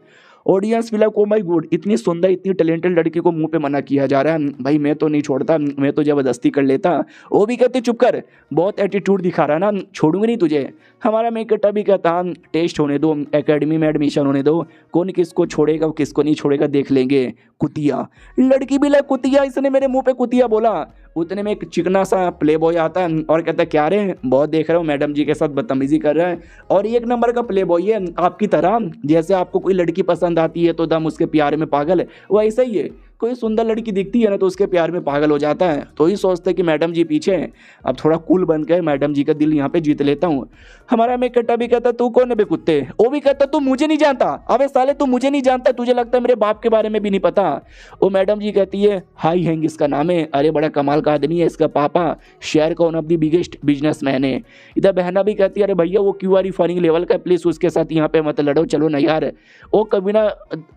Speaker 1: ऑडियंस भी लाइक ओ माय गॉड, इतनी सुंदर इतनी टैलेंटेड लड़की को मुंह पे मना किया जा रहा है, भाई मैं तो नहीं छोड़ता, मैं तो ज़बरदस्ती कर लेता। वो भी कहते चुप कर, बहुत एटीट्यूड दिखा रहा है ना, छोड़ूंगी नहीं तुझे। हमारा मेकटा भी कहता टेस्ट होने दो, एकेडमी में एडमिशन होने दो, कौन किसको छोड़ेगा किसको नहीं छोड़ेगा देख लेंगे। कुतिया लड़की भी लाइक कुतिया, इसने मेरे मुंह पे कुतिया बोला। उतने में एक चिकना सा प्ले बॉय आता है और कहता है क्या रे, बहुत देख रहे हो मैडम जी के साथ बदतमीजी कर रहा है, और एक नंबर का प्ले बॉय है आपकी तरह। जैसे आपको कोई लड़की पसंद आती है तो दम उसके प्यार में पागल है, वो ऐसा ही है। कोई सुंदर लड़की दिखती है ना तो उसके प्यार में पागल हो जाता है। तो ही सोचते हैं कि मैडम जी पीछे हैं, अब थोड़ा कूल बन के मैडम जी का दिल यहाँ पे जीत लेता हूँ। हमारा मेकटा भी कहता तू कौन है बे कुत्ते, वो भी कहता तू मुझे नहीं जानता, अबे साले तू मुझे नहीं जानता, तुझे लगता है मेरे बाप के बारे में भी नहीं पता। वो मैडम जी कहती है हाई हैंग इसका नाम है, अरे बड़ा कमाल का आदमी है, इसका पापा शहर का one of the biggest businessman है। इधर बहना भी कहती है अरे भैया वो क्यू आर फनिंग लेवल का, प्लीज उसके साथ यहाँ पे मत लड़ो, चलो ना यार। वो कभी ना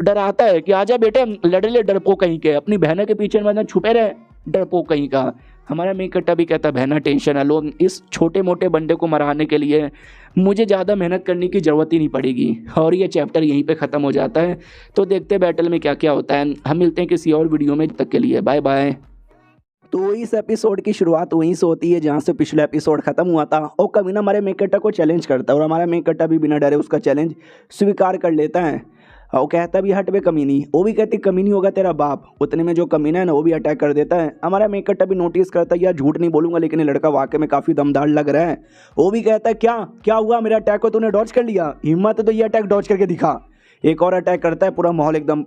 Speaker 1: डराता है कि आजा बेटे लड़ ले, डरपो कहीं के, अपनी बहना के पीछे में छुपे रहे, डरपोक कहीं का। हमारा मेकटा भी कहता बहना टेंशन है लो, इस छोटे मोटे बंदे को मराने के लिए मुझे ज़्यादा मेहनत करने की ज़रूरत ही नहीं पड़ेगी। और ये चैप्टर यहीं पे ख़त्म हो जाता है। तो देखते बैटल में क्या क्या होता है। हम मिलते हैं किसी और वीडियो में, तक के लिए बाय बाय। तो इस एपिसोड की शुरुआत वहीं से होती है जहाँ से पिछला एपिसोड खत्म हुआ था। और कमीना हमारे मेकटा को चैलेंज करता है और हमारा मेकटा भी बिना डरे उसका चैलेंज स्वीकार कर लेता है। और कहता भी हट बे कमीनी, वो भी कहती कमीनी होगा तेरा बाप। उतने में जो कमीना है ना वो भी अटैक कर देता है। हमारा मेकटा भी नोटिस करता है यार झूठ नहीं बोलूंगा लेकिन ये लड़का वाकई में काफ़ी दमदार लग रहा है। वो भी कहता है क्या क्या हुआ, मेरा अटैक को तूने डॉज कर लिया, हिम्मत है तो ये अटैक डॉज करके दिखा। एक और अटैक करता है, पूरा माहौल एकदम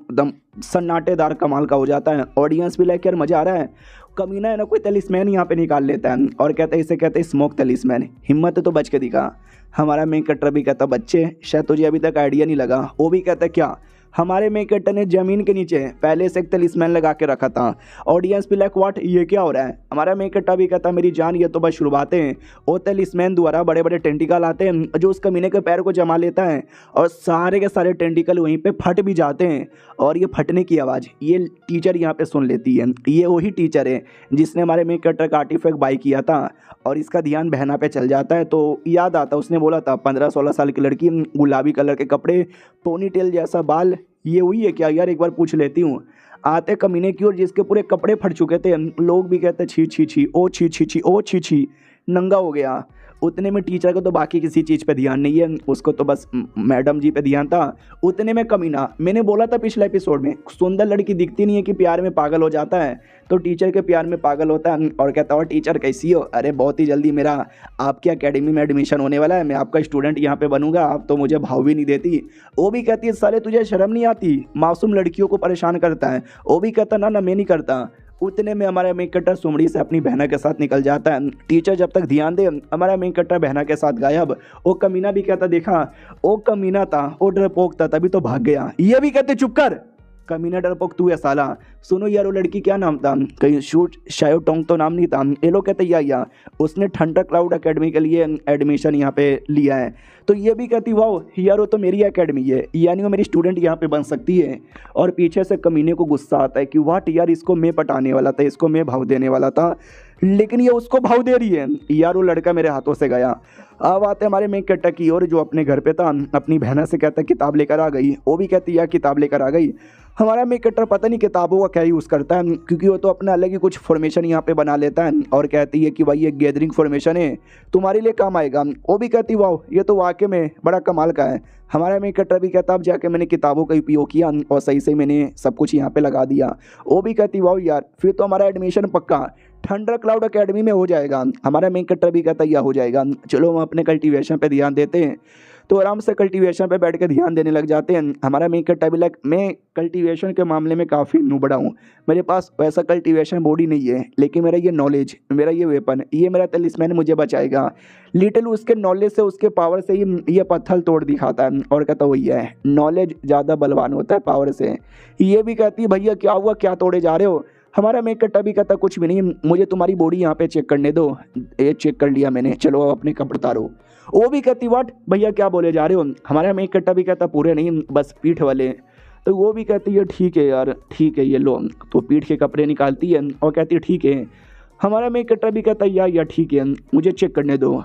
Speaker 1: सन्नाटेदार कमाल का हो जाता है। ऑडियंस भी लाइक यार मज़ा आ रहा है। कमीना है ना कोई तलिस्मैन यहाँ पे निकाल लेता है और कहता है, इसे कहते हैं स्मोक तलिस्मैन, हिम्मत है तो बच के दिखा। हमारा मेकटर भी कहता बच्चे शायद तुझे अभी तक आइडिया नहीं लगा। वो भी कहता क्या, हमारे मेकटर ने ज़मीन के नीचे पहले से एक तलिस्मैन लगा के रखा था। ऑडियंस भी लाइक व्हाट, ये क्या हो रहा है। हमारा मेकटा भी कहता मेरी जान ये तो बस शुरुआतें हैं। वो तलिस्मैन द्वारा बड़े बड़े टेंटिकल आते हैं जो उस कमीने के पैर को जमा लेता है और सारे के सारे टेंटिकल वहीं पे फट भी जाते हैं। और ये फटने की आवाज़ ये टीचर यहाँ पे सुन लेती है। ये वही टीचर है जिसने हमारे मेकटर का आर्टिफैक्ट बाई किया था। और इसका ध्यान बहना पे चल जाता है तो याद आता उसने बोला था 15-16 साल की लड़की, गुलाबी कलर के कपड़े, पोनी टेल जैसा बाल, ये हुई है क्या यार, एक बार पूछ लेती हूँ। आते कमीने की ओर जिसके पूरे कपड़े फट चुके थे। लोग भी कहते छी छी छी, ओ छी छी छी, ओ छी छी, नंगा हो गया। उतने में टीचर को तो बाकी किसी चीज़ पे ध्यान नहीं है, उसको तो बस मैडम जी पे ध्यान था। उतने में कमीना, मैंने बोला था पिछले एपिसोड में, सुंदर लड़की दिखती नहीं है कि प्यार में पागल हो जाता है, तो टीचर के प्यार में पागल होता है और कहता है टीचर कैसी हो, अरे बहुत ही जल्दी मेरा आपकी एकेडमी में एडमिशन होने वाला है, मैं आपका स्टूडेंट यहाँ पे बनूंगा, आप तो मुझे भाव भी नहीं देती। वो भी कहती है साले तुझे शर्म नहीं आती, मासूम लड़कियों को परेशान करता है। वो भी कहता ना मैं नहीं करता। उतने में हमारा मेकटर सुमड़ी से अपनी बहना के साथ निकल जाता है। टीचर जब तक ध्यान दे हमारा मेकटर बहना के साथ गायब। वो कमीना भी कहता देखा वो कमीना था, वो डरपोक था तभी तो भाग गया। ये भी कहते चुप कर, कमीना डरपोक तू है साला। सुनो यार वो लड़की क्या नाम था, कहीं शूट शायो टोंग तो नाम नहीं था। ये लोग कहते या उसने थंडर क्लाउड एकेडमी के लिए एडमिशन यहाँ पे लिया है। तो ये भी कहती वाह यार वो तो मेरी एकेडमी है, यानी वो मेरी स्टूडेंट यहाँ पे बन सकती है। और पीछे से कमीने को गुस्सा आता है कि वाट यार इसको मैं पटाने वाला था, इसको मैं भाव देने वाला था, लेकिन ये उसको भाव दे रही है। यार वो लड़का मेरे हाथों से गया। अब आते हमारे मेकटा की ओर जो अपने घर पे था, अपनी बहना से कहता किताब लेकर आ गई। वो भी कहती यार किताब लेकर आ गई। हमारा मेकटर पता नहीं किताबों का क्या यूज़ करता है, क्योंकि वो तो अपना अलग ही कुछ फॉर्मेशन यहाँ पे बना लेता है और कहती है कि भाई ये गैदरिंग फॉर्मेशन है, तुम्हारे लिए काम आएगा। वो भी कहती वाह ये तो वाकई में बड़ा कमाल का है। हमारा मेकटर भी कहता अब जाके मैंने किताबों का उपयोग किया और सही से मैंने सब कुछ यहाँ पे लगा दिया। वो भी कहती वाह यार फिर तो हमारा एडमिशन पक्का थंडर क्लाउड एकेडमी में हो जाएगा। हमारा मेकटर भी कहता यह हो जाएगा, चलो हम अपने कल्टीवेशन पे ध्यान देते हैं। तो आराम से कल्टीवेशन पे बैठ के ध्यान देने लग जाते हैं। हमारा मेकटा भी लाइक मैं कल्टीवेशन के मामले में काफ़ी नुबड़ा हूँ, मेरे पास वैसा कल्टीवेशन बॉडी नहीं है, लेकिन मेरा ये नॉलेज, मेरा ये वेपन, ये मेरा तलिस्मैन मुझे बचाएगा। लिटिल उसके नॉलेज से उसके पावर से ही ये पत्थर तोड़ दिखाता है और कहता वही है नॉलेज ज़्यादा बलवान होता है पावर से। ये भी कहती है भैया क्या हुआ, क्या तोड़े जा रहे हो। हमारा मेकटा भी कहता कुछ भी नहीं, मुझे तुम्हारी बॉडी यहाँ पे चेक करने दो। ये चेक कर लिया मैंने, चलो अपने कपड़े उतारो। वो भी कहती वाट भैया क्या बोले जा रहे हो। हमारा मेकटा भी कहता पूरे नहीं बस पीठ वाले। तो वो भी कहती है ठीक है यार ठीक है ये लो। तो पीठ के कपड़े निकालती है और कहती है ठीक है। हमारा मेकटा भी कहता यार ठीक है मुझे चेक करने दो।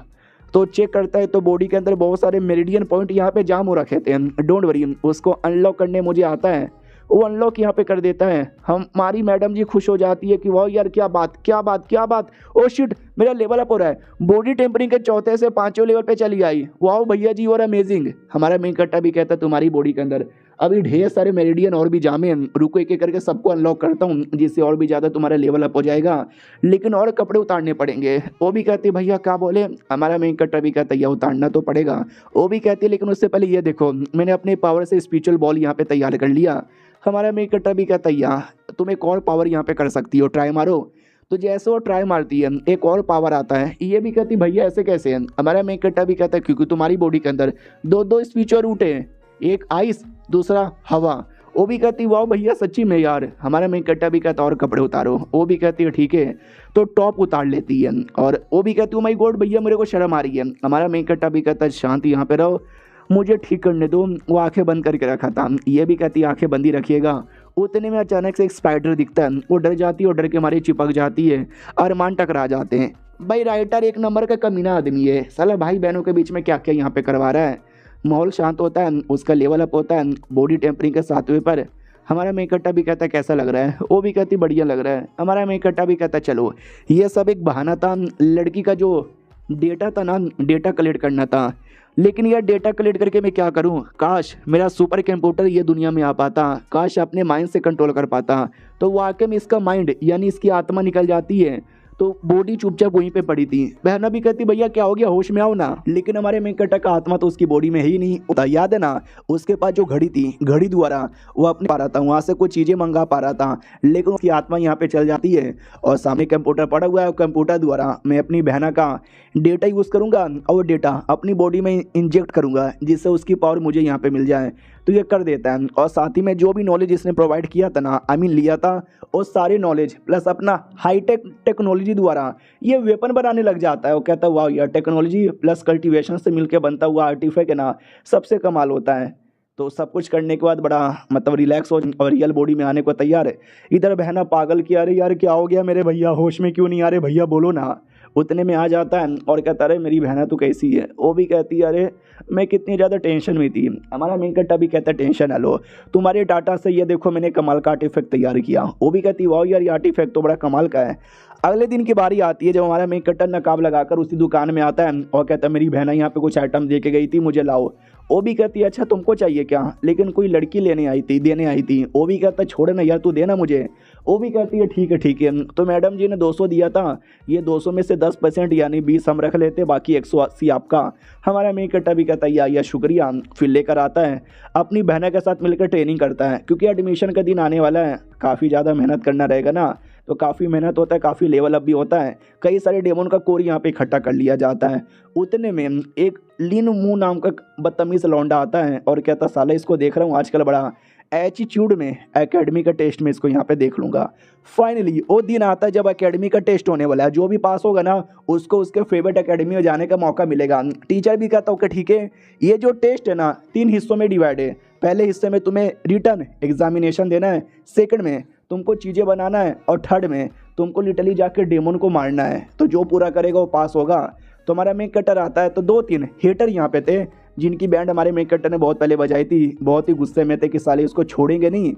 Speaker 1: तो चेक करता है तो बॉडी के अंदर बहुत सारे मेरिडियन पॉइंट यहाँ पे जाम हो रखे थे। डोंट वरी, उसको अनलॉक करने मुझे आता है, वो अनलॉक यहाँ पे कर देता है। हमारी मैडम जी खुश हो जाती है कि वाह यार क्या बात क्या बात क्या बात, ओ शिट मेरा लेवल अप हो रहा है, बॉडी टेम्परिंग के चौथे से पांचवें लेवल पे चली आई, वाह भैया जी और अमेजिंग। हमारा मेन कट्टा भी कहता है तुम्हारी बॉडी के अंदर अभी ढेर सारे मेरिडियन और भी जामे हैं, रुको एक एक करके सबको अनलॉक करता हूँ जिससे और भी ज़्यादा तुम्हारा लेवल अप हो जाएगा, लेकिन और कपड़े उतारने पड़ेंगे। वो भी कहती है भैया क्या बोले, हमारा मेन कट्टा भी कहता है यह उतारना तो पड़ेगा। वो भी कहती है लेकिन उससे पहले ये देखो मैंने अपने पावर से स्पिरिचुअल बॉल यहाँ पे तैयार कर लिया। हमारा मेन कट्टा भी कहता है यार तुम एक और पावर यहाँ पे कर सकती हो, ट्राई मारो। तो जैसे वो ट्राई मारती है एक और पावर आता है। ये भी कहती भैया ऐसे कैसे है, हमारा मेन कट्टा भी कहता है क्योंकि तुम्हारी बॉडी के अंदर दो दो स्पिरिचुअल रूट हैं, एक आइस दूसरा हवा। वो भी कहती वाह भैया सच्ची में यार। हमारा मेन कट्टा भी कहता और कपड़े उतारो। वो भी कहती है ठीक है, तो टॉप उतार लेती है और वो भी कहती हूँ माई गॉड भैया मेरे को शर्म आ रही है। हमारा मेन कट्टा भी कहता है शांति यहाँ पे रहो, मुझे ठीक करने दो। वो आंखें बंद करके रखा था, ये भी कहती आंखें बंद ही रखिएगा। उतने में अचानक से एक स्पाइडर दिखता है, वो डर जाती है और डर के मारे चिपक जाती है, अरमान टकरा जाते हैं। भाई राइटर एक नंबर का कमीना आदमी है साला, भाई बहनों के बीच में क्या क्या यहाँ पे करवा रहा है। माहौल शांत होता है, उसका लेवल अप होता है बॉडी टेम्परिंग के 7वें पर। हमारा मेन कट्टा भी कहता है कैसा लग रहा है, वो भी कहती बढ़िया लग रहा है। हमारा मेन कट्टा भी कहता चलो ये सब एक बहाना था, लड़की का जो डेटा था ना डेटा कलेक्ट करना था, लेकिन यार डेटा कलेक्ट करके मैं क्या करूं, काश मेरा सुपर कंप्यूटर ये दुनिया में आ पाता, काश अपने माइंड से कंट्रोल कर पाता। तो वाकई में इसका माइंड यानी इसकी आत्मा निकल जाती है, तो बॉडी चुपचाप वहीं पे पड़ी थी। बहना भी कहती भैया क्या हो गया, होश में आओ ना। लेकिन हमारे मेन कट्टा का आत्मा तो उसकी बॉडी में ही नहीं होता, याद है ना उसके पास जो घड़ी थी, घड़ी द्वारा वो अपने पा रहा था, वहाँ से कुछ चीज़ें मंगा पा रहा था, लेकिन उसकी आत्मा यहाँ पे चल जाती है और सामने कंप्यूटर पड़ा हुआ है। कंप्यूटर द्वारा मैं अपनी बहना का डेटा यूज़ करूँगा और वो डेटा अपनी बॉडी में इंजेक्ट करूँगा जिससे उसकी पावर मुझे यहाँ पे मिल जाए। तो ये कर देता है और साथ ही में जो भी नॉलेज इसने प्रोवाइड किया था ना, आई मीन लिया था, और सारे नॉलेज प्लस अपना हाईटेक टेक्नोलॉजी द्वारा ये वेपन बनाने लग जाता है। वो कहता है वाह यार टेक्नोलॉजी प्लस कल्टीवेशन से मिलकर बनता हुआ आर्टिफैक्ट है ना सबसे कमाल होता है। तो सब कुछ करने के बाद बड़ा मतलब रिलैक्स हो और रियल बॉडी में आने को तैयार है। इधर बहना पागल की अरे यार क्या हो गया मेरे भैया, होश में क्यों नहीं आ रहे भैया बोलो ना। उतने में आ जाता है और कहता अरे मेरी बहना तो कैसी है। वो भी कहती है अरे मैं कितनी ज़्यादा टेंशन में थी। हमारा मेन कट्टा भी कहता है टेंशन ना लो, तुम्हारे डाटा से ये देखो मैंने कमाल का आर्टिफैक्ट तैयार किया। वो भी कहती वाह यार ये आर्टिफैक्ट तो बड़ा कमाल का है। अगले दिन की बारी आती है जब हमारा मेन कट्टा नकाब लगाकर उसी दुकान में आता है और कहता है मेरी बहना यहाँ पे कुछ आइटम दे के गई थी, मुझे लाओ। वो भी कहती है अच्छा तुमको चाहिए क्या, लेकिन कोई लड़की लेने आई थी देने आई थी। वो भी कहता है छोड़े ना यार तू देना मुझे। वो भी कहती है ठीक है। तो मैडम जी ने 200 दिया था, ये 200 में से 10% यानी 20 हम रख लेते, बाकी 180 आपका। हमारा मेन कट्टा भी कहता है या शुक्रिया। फिर लेकर आता है अपनी बहना के साथ मिलकर ट्रेनिंग करता है क्योंकि एडमिशन का दिन आने वाला है, काफ़ी ज़्यादा मेहनत करना रहेगा ना, तो काफ़ी मेहनत होता है, काफ़ी लेवल अप भी होता है। कई सारे डेमोन का कोर यहाँ पे इकट्ठा कर लिया जाता है। उतने में एक लिन मू नाम का बदतमीज लौंडा आता है और कहता साला इसको देख रहा हूँ आजकल बड़ा एटीट्यूड में, एकेडमी का टेस्ट में इसको यहाँ पे देख लूँगा। फाइनली वो दिन आता है जब एकेडमी का टेस्ट होने वाला है, जो भी पास होगा ना उसको उसके फेवरेट एकेडमी में जाने का मौका मिलेगा। टीचर भी कहता ओके ठीक है, ये जो टेस्ट है ना 3 हिस्सों में डिवाइड है। पहले हिस्से में तुम्हें रिटर्न एग्जामिनेशन देना है, सेकंड में तुमको चीज़ें बनाना है और थर्ड में तुमको लिटरली जाकर डेमोन को मारना है। तो जो पूरा करेगा वो पास होगा। तो हमारा मेन कटर आता है तो 2-3 हेटर यहाँ पे थे जिनकी बैंड हमारे मेन कटर ने बहुत पहले बजाई थी, बहुत ही गुस्से में थे कि साले उसको छोड़ेंगे नहीं।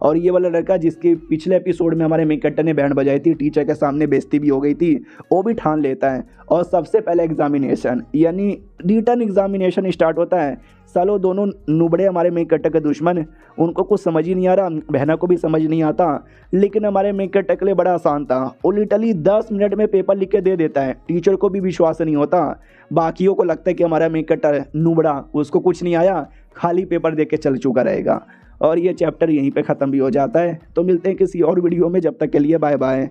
Speaker 1: और ये वाला लड़का जिसके पिछले एपिसोड में हमारे मेन कटर ने बैंड बजाई थी, टीचर के सामने बेइज्जती भी हो गई थी, वो भी ठान लेता है। और सबसे पहले एग्जामिनेशन यानी रिटर्न एग्जामिनेशन स्टार्ट होता है। सालों दोनों नुबड़े हमारे मेन कटर के दुश्मन, उनको कुछ समझ ही नहीं आ रहा, बहना को भी समझ नहीं आता, लेकिन हमारे मेन कटर के लिए बड़ा आसान था। वो लिटरली 10 मिनट में पेपर लिख के दे देता है। टीचर को भी विश्वास नहीं होता, बाकियों को लगता है कि हमारा मेन कटर नुबड़ा, उसको कुछ नहीं आया, खाली पेपर दे के चल चुका रहेगा। और ये चैप्टर यहीं पे ख़त्म भी हो जाता है। तो मिलते हैं किसी और वीडियो में, जब तक के लिए बाय बाय।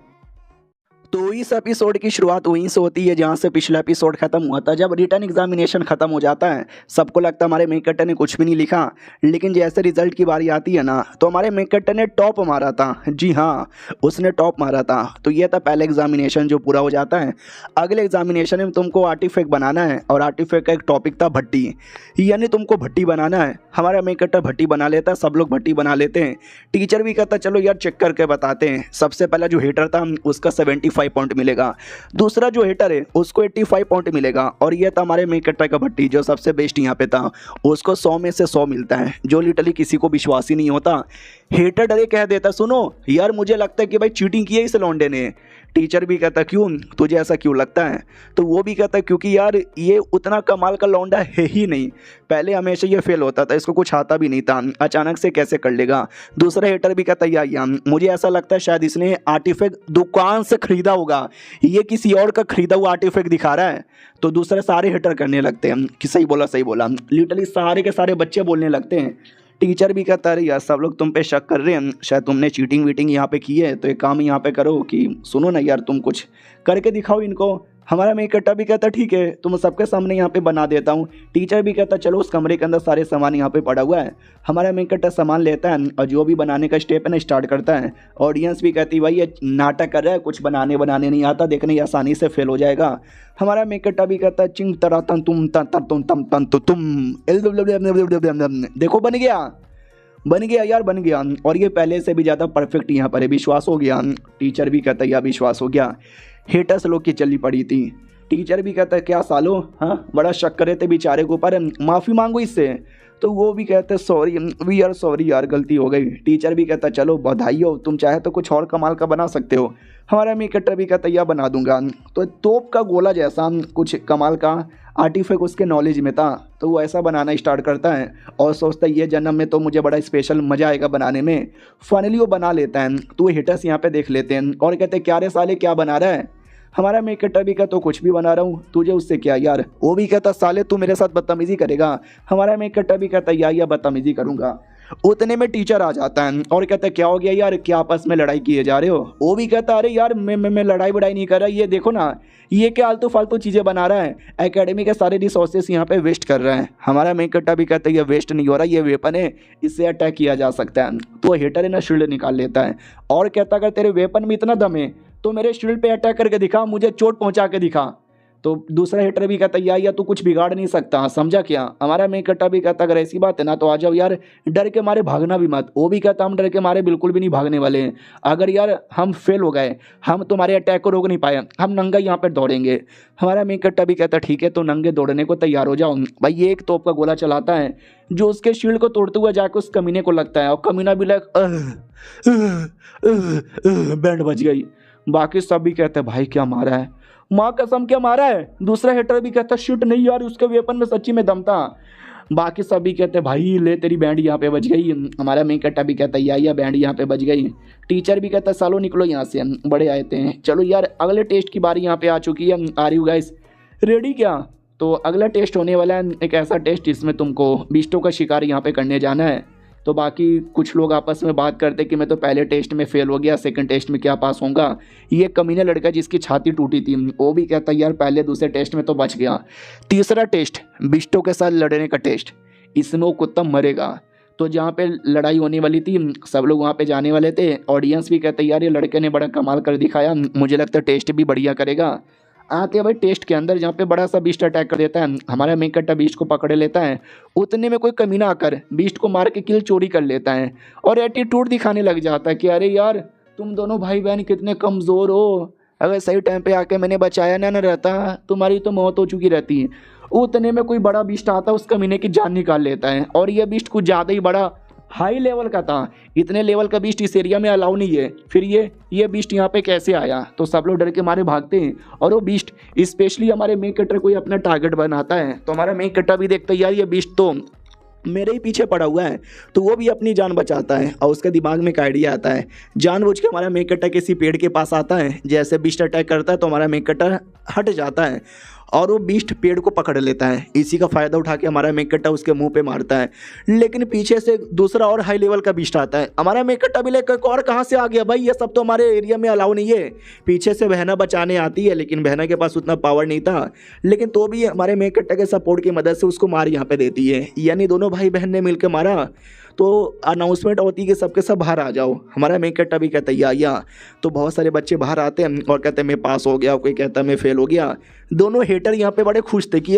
Speaker 1: तो इस एपिसोड की शुरुआत वहीं से होती है जहाँ से पिछला एपिसोड खत्म हुआ था। जब रिटर्न एग्जामिनेशन खत्म हो जाता है, सबको लगता है हमारे मेन कट्टर ने कुछ भी नहीं लिखा, लेकिन जैसे रिजल्ट की बारी आती है ना, तो हमारे मेन कट्टर ने टॉप मारा था। जी हाँ, उसने टॉप मारा था। तो ये था पहले एग्जामिनेशन जो पूरा हो जाता है। अगले एग्जामिनेशन में तुमको आर्टिफैक्ट बनाना है और आर्टिफैक्ट का एक टॉपिक था भट्टी, यानी तुमको भट्टी बनाना है। हमारा मेन कट्टर भट्टी बना लेता है, सब लोग भट्टी बना लेते हैं। टीचर भी कहता चलो यार चेक करके बताते हैं। सबसे पहला जो हेटर था उसका 75 85 पॉइंट मिलेगा। दूसरा जो हेटर है उसको 85 पॉइंट मिलेगा। और ये था हमारे मेक कट्टा का भट्टी जो सबसे बेस्ट यहाँ पे था, उसको 100 में से 100 मिलता है, जो लिटरली किसी को विश्वास ही नहीं होता। हेटर डरे कह देता सुनो यार मुझे लगता है कि भाई चीटिंग की है इस लौंडे ने। टीचर भी कहता क्यों, तुझे ऐसा क्यों लगता है? तो वो भी कहता क्योंकि यार ये उतना कमाल का लौंडा है ही नहीं, पहले हमेशा ये फेल होता था, इसको कुछ आता भी नहीं था, अचानक से कैसे कर लेगा। दूसरा हेटर भी कहता यार मुझे ऐसा लगता है शायद इसने आर्टिफैक्ट दुकान से खरीदा होगा, ये किसी और का खरीदा हुआ आर्टिफैक्ट दिखा रहा है। तो दूसरे सारे हेटर करने लगते हैं कि सही बोला, लिटरली सारे के सारे बच्चे बोलने लगते हैं। टीचर भी कहता है यार सब लोग तुम पे शक कर रहे हैं, शायद तुमने चीटिंग वीटिंग यहाँ पे की है, तो एक काम यहाँ पे करो कि सुनो ना यार तुम कुछ करके दिखाओ इनको। हमारा मेक कट्टा भी कहता ठीक है तुम सबके सामने यहाँ पे बना देता हूँ। टीचर भी कहता चलो उस कमरे के अंदर सारे सामान यहाँ पे पड़ा हुआ है। हमारा मेक कट्टा सामान लेता है और जो भी बनाने का स्टेप है ना स्टार्ट करता है। ऑडियंस भी कहती भाई ये नाटक कर रहा है, कुछ बनाने नहीं आता, देखने आसानी से फेल हो जाएगा। हमारा मेक कट्टा भी कहता है चिंग तरा तन तुम तन तुम देखो बन गया यार बन गया। और ये पहले से भी ज़्यादा परफेक्ट यहाँ पर है, विश्वास हो गया। टीचर भी कहता है यार विश्वास हो गया। हेटर्स लोग की चली पड़ी थी। टीचर भी कहता है क्या सालो हाँ बड़ा शक करे थे बेचारे के ऊपर, माफ़ी मांगो इससे। तो वो भी कहते हैं सॉरी वी आर सॉरी यार गलती हो गई। टीचर भी कहता चलो बधाई हो, तुम चाहे तो कुछ और कमाल का बना सकते हो। हमारा मेक कट्टा भी कहता या बना दूंगा। तो तोप का गोला जैसा कुछ कमाल का आर्टिफैक्ट उसके नॉलेज में था, तो वो ऐसा बनाना स्टार्ट करता है और सोचता है ये जन्म में तो मुझे बड़ा स्पेशल मज़ा आएगा बनाने में। फाइनली वो बना लेता है। तो वो हिटर्स यहाँ पे देख लेते हैं और कहते हैं क्या रे साले क्या बना रहा है? हमारा मेक कट्टा भी कहता तो कुछ भी बना रहा हूँ, तुझे उससे क्या यार। वो भी कहता साले तू मेरे साथ बदतमीजी करेगा। हमारा मेक कट्टा भी कहता या बदतमीजी करूँगा। उतने में टीचर आ जाता है और कहता है क्या हो गया यार, क्या आपस में लड़ाई किए जा रहे हो? वो भी कहता अरे यार मैं लड़ाई वड़ाई नहीं कर रहा, ये देखो ना ये क्या आलतू फालतू चीज़ें बना रहा है, एकेडमी के सारे रिसोर्सेस यहाँ पे वेस्ट कर रहा है। हमारा मेक कट्टा भी कहता है ये वेस्ट नहीं हो रहा, ये वेपन है, इससे अटैक किया जा सकता है। तो हेटर है ना शील्ड निकाल लेता है और कहता अगर तेरे वेपन में इतना दम है तो मेरे शील्ड पे अटैक करके दिखा, मुझे चोट पहुंचा के दिखा। तो दूसरा हेटर भी कहता या तू कुछ बिगाड़ नहीं सकता, समझा क्या? हमारा मेक कट्टा भी कहता अगर ऐसी बात है ना तो आ जाओ यार, डर के मारे भागना भी मत। वो भी कहता हम डर के मारे बिल्कुल भी नहीं भागने वाले हैं, अगर यार हम फेल हो गए, हम तुम्हारे अटैक को रोक नहीं पाए, हम नंगा यहाँ पर दौड़ेंगे। हमारा मेक कट्टा भी कहता ठीक है तो नंगे दौड़ने को तैयार हो जाओ। भाई ये एक तोप का गोला चलाता है जो उसके शील्ड को तोड़ते हुए जाकर उस कमीने को लगता है और कमीना भी बैंड बज गई। बाकी सब भी कहते हैं भाई क्या मारा है, माँ कसम क्या मारा है। दूसरा हेटर भी कहता शिट नहीं यार उसके वेपन में सच्ची में दम था। बाकी सब भी कहते भाई ले तेरी बैंड यहाँ पे बज गई। हमारा मेक कट्टा भी कहता या बैंड यहाँ पे बज गई। टीचर भी कहता सालो निकलो यहाँ से, बड़े आए थे। चलो यार अगले टेस्ट की बारी यहाँ पे आ चुकी है, आ रही हूँ गाइस, रेडी क्या? तो अगला टेस्ट होने वाला है एक ऐसा टेस्ट जिसमें तुमको बीस्टों का शिकार यहाँ पे करने जाना है। तो बाकी कुछ लोग आपस में बात करते कि मैं तो पहले टेस्ट में फेल हो गया, सेकंड टेस्ट में क्या पास होऊंगा। ये कमीना लड़का जिसकी छाती टूटी थी वो भी कहता यार पहले दूसरे टेस्ट में तो बच गया, तीसरा टेस्ट बिस्टो के साथ लड़ने का टेस्ट, इसमें वो कुत्ता मरेगा। तो जहाँ पे लड़ाई होने वाली थी सब लोग वहाँ पे जाने वाले थे। ऑडियंस भी कहते यार ये लड़के ने बड़ा कमाल कर दिखाया, मुझे लगता है टेस्ट भी बढ़िया करेगा। आते हैं भाई टेस्ट के अंदर जहाँ पे बड़ा सा बीस्ट अटैक कर देता है। हमारा मेक कट्टा बीस्ट को पकड़ लेता है, उतने में कोई कमीना आकर बीस्ट को मार के किल चोरी कर लेता है और एटीट्यूड दिखाने लग जाता है कि अरे यार तुम दोनों भाई बहन कितने कमज़ोर हो, अगर सही टाइम पे आके मैंने बचाया ना रहता तुम्हारी तो मौत हो चुकी रहती है। उतने में कोई बड़ा बीस्ट आता है उस कमीने की जान निकाल लेता है और यह बीस्ट कुछ ज़्यादा ही बड़ा हाई लेवल का था, इतने लेवल का बीस्ट इस एरिया में अलाउ नहीं है। फिर ये बीस्ट यहाँ पे कैसे आया? तो सब लोग डर के मारे भागते हैं और वो बीस्ट स्पेशली हमारे मेक कट्टर को ही अपना टारगेट बनाता है। तो हमारा मेक कट्टा भी देखता है यार ये बीस्ट तो मेरे ही पीछे पड़ा हुआ है, तो वो भी अपनी जान बचाता है और उसके दिमाग में एक आइडिया आता है। जानबूझ के हमारा मेक कट्टा किसी पेड़ के पास आता है, जैसे बीस्ट अटैक करता है तो हमारा मेक कट्टा हट जाता है और वो बीस्ट पेड़ को पकड़ लेता है। इसी का फ़ायदा उठा के हमारा मेक कट्टा उसके मुंह पे मारता है, लेकिन पीछे से दूसरा और हाई लेवल का बीस्ट आता है। हमारा मेक कट्टा भी लेकर और कहाँ से आ गया भाई, ये सब तो हमारे एरिया में अलाउ नहीं है। पीछे से बहना बचाने आती है लेकिन बहना के पास उतना पावर नहीं था, लेकिन तो भी हमारे मेक कट्टा के सपोर्ट की मदद से उसको मार यहाँ पे देती है। यानी दोनों भाई बहन ने मिलकर मारा तो अनाउंसमेंट होती है कि सबके सब बाहर आ जाओ। हमारा मेक कट्टा भी कहता है या तो बहुत सारे बच्चे बाहर आते हैं और कहते हैं मैं पास हो गया, कोई कहता है मैं फेल हो गया। दोनों हेटर यहाँ पे बड़े खुश थे कि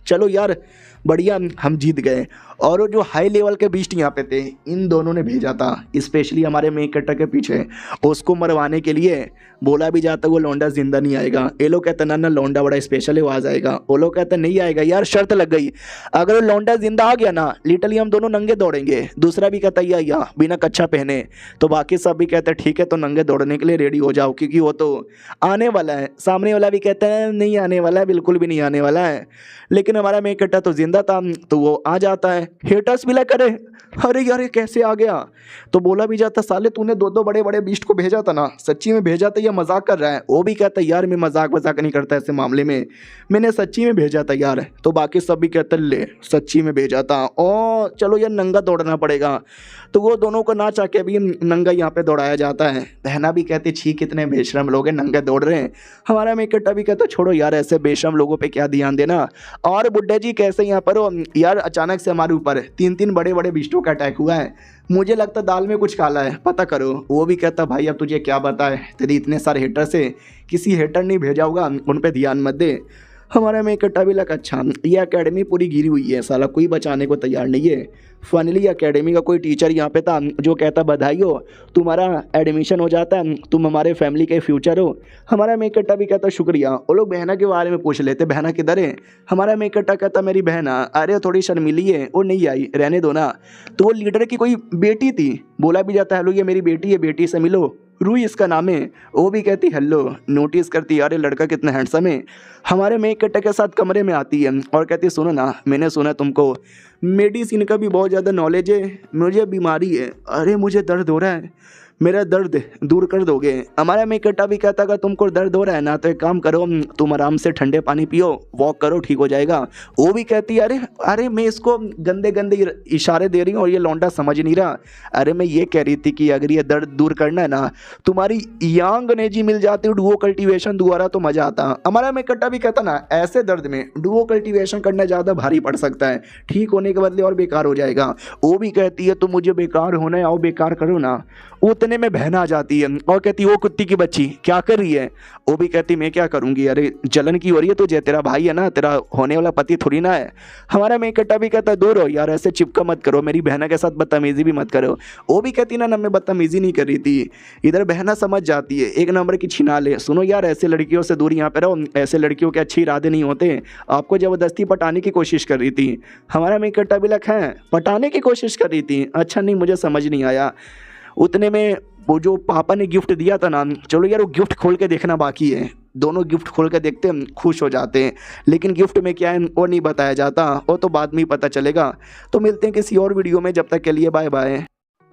Speaker 1: चलो यार बढ़िया, हम जीत गए। और वो जो हाई लेवल के बीस्ट यहाँ पे थे, इन दोनों ने भेजा था स्पेशली हमारे मेन कैरेक्टर के पीछे, उसको मरवाने के लिए। बोला भी जाता वो लौंडा जिंदा नहीं आएगा। ये लोग कहते ना लौंडा बड़ा स्पेशल है, वो आ जाएगा। वो लोग कहते नहीं आएगा यार, शर्त लग गई, अगर वो लौंडा जिंदा आ गया ना, लिटरली हम दोनों नंगे दौड़ेंगे। दूसरा भी कहता या बिना कच्छा पहने। तो बाकी सब भी कहते ठीक है, तो नंगे दौड़ने के लिए रेडी हो जाओ, क्योंकि वो तो आने वाला है। सामने वाला भी कहता है नहीं आने वाला है, बिल्कुल भी नहीं आने वाला है। लेकिन हमारा मेन कैरेक्टर तो जिंदा था, तो वो आ जाता है। हेटर्स भी लग करे अरे यार ये कैसे आ गया। तो बोला भी जाता साले तूने दो दो बड़े बड़े बीस्ट को भेजा था ना, सच्ची में भेजा था या मजाक कर रहा है। वो भी कहता यार मैं मजाक नहीं करता ऐसे मामले में, मैंने सच्ची में भेजा था यार। तो बाकी सब भी कहते ले सच्ची में भेजा था, ओ चलो यार नंगा दौड़ना पड़ेगा। तो वो दोनों को ना चाह के भी नंगा यहाँ पे दौड़ाया जाता है। बहना भी कहती छी कितने बेशरम लोग हैं, नंगे दौड़ रहे हैं। हमारा मेन कैरेक्टर भी कहता छोड़ो यार ऐसे बेशरम लोगों पे क्या ध्यान देना। और बुड्ढे जी कैसे यहाँ पर हो यार, अचानक से हमारे ऊपर 3 बड़े बड़े बिस्टों का अटैक हुआ है, मुझे लगता दाल में कुछ काला है, पता करो। वो भी कहता भाई अब तुझे क्या बताए, तेरी इतने सारे हेटर से किसी हेटर नहीं भेजा होगा, उन पे ध्यान मत दे। हमारा में इकट्ठा भी लगा अच्छा ये एकेडमी पूरी गिरी हुई है, साला कोई बचाने को तैयार नहीं है। फाइनली एकेडमी का कोई टीचर यहाँ पे था जो कहता बधाई हो, तुम्हारा एडमिशन हो जाता है, तुम हमारे फैमिली के फ्यूचर हो। हमारा में इकट्ठा भी कहता शुक्रिया। वो लोग बहना के बारे में पूछ लेते, बहना किधर है। हमारा में इकट्ठा कहता मेरी बहना अरे थोड़ी शर्मिली है, वो नहीं आई, रहने दो ना। तो वो लीडर की कोई बेटी थी, बोला भी जाता हेलो ये मेरी बेटी है, बेटी से मिलो, रूही इसका नाम है। वो भी कहती हेलो, नोटिस करती यार ये लड़का कितना हैंडसम है। हमारे मेक कट्टे के साथ कमरे में आती है और कहती सुनो ना, मैंने सुना तुमको मेडिसिन का भी बहुत ज़्यादा नॉलेज है, मुझे बीमारी है, अरे मुझे दर्द हो रहा है, मेरा दर्द दूर कर दोगे। हमारा मेक कट्टा भी कहता अगर तुमको दर्द हो रहा है ना तो एक काम करो, तुम आराम से ठंडे पानी पियो, वॉक करो, ठीक हो जाएगा। वो भी कहती अरे अरे मैं इसको गंदे गंदे इशारे दे रही हूँ और ये लौंडा समझ नहीं रहा। अरे मैं ये कह रही थी कि अगर ये दर्द दूर करना है ना, तुम्हारी यांग एनर्जी मिल जाती डुओ कल्टीवेशन द्वारा तो मज़ा आता। हमारा मेक कट्टा भी कहता ना ऐसे दर्द में डुओ कल्टीवेशन करना ज़्यादा भारी पड़ सकता है, ठीक होने के बदले और बेकार हो जाएगा। वो भी कहती है तो मुझे बेकार होना है, आओ बेकार करो ना। उतने में बहन आ जाती है और कहती वो कुत्ती की बच्ची क्या कर रही है। वो भी कहती मैं क्या करूंगी, अरे जलन की हो रही है तुझे, तेरा भाई है ना, तेरा होने वाला पति थोड़ी ना है। हमारा मेक कट्टा भी कहता दूर हो यार, ऐसे चिपका मत करो, मेरी बहना के साथ बदतमीजी भी मत करो। वो भी कहती ना मैं बदतमीजी नहीं कर रही थी। इधर बहना समझ जाती है, एक नंबर की छिना ले, सुनो यार ऐसे लड़कियों से दूर यहाँ पे रहो, ऐसे लड़कियों के अच्छे इरादे नहीं होते। आपको ज़बरदस्ती पटाने की कोशिश कर रही थी। हमारा मेक कट्टा भी लख है पटाने की कोशिश कर रही थी, अच्छा नहीं मुझे समझ नहीं आया। उतने में वो जो पापा ने गिफ्ट दिया था ना, चलो यार वो गिफ्ट खोल के देखना बाकी है। दोनों गिफ्ट खोल के देखते हैं, खुश हो जाते हैं, लेकिन गिफ्ट में क्या है वो नहीं बताया जाता, वो तो बाद में ही पता चलेगा। तो मिलते हैं किसी और वीडियो में, जब तक के लिए बाय बाय।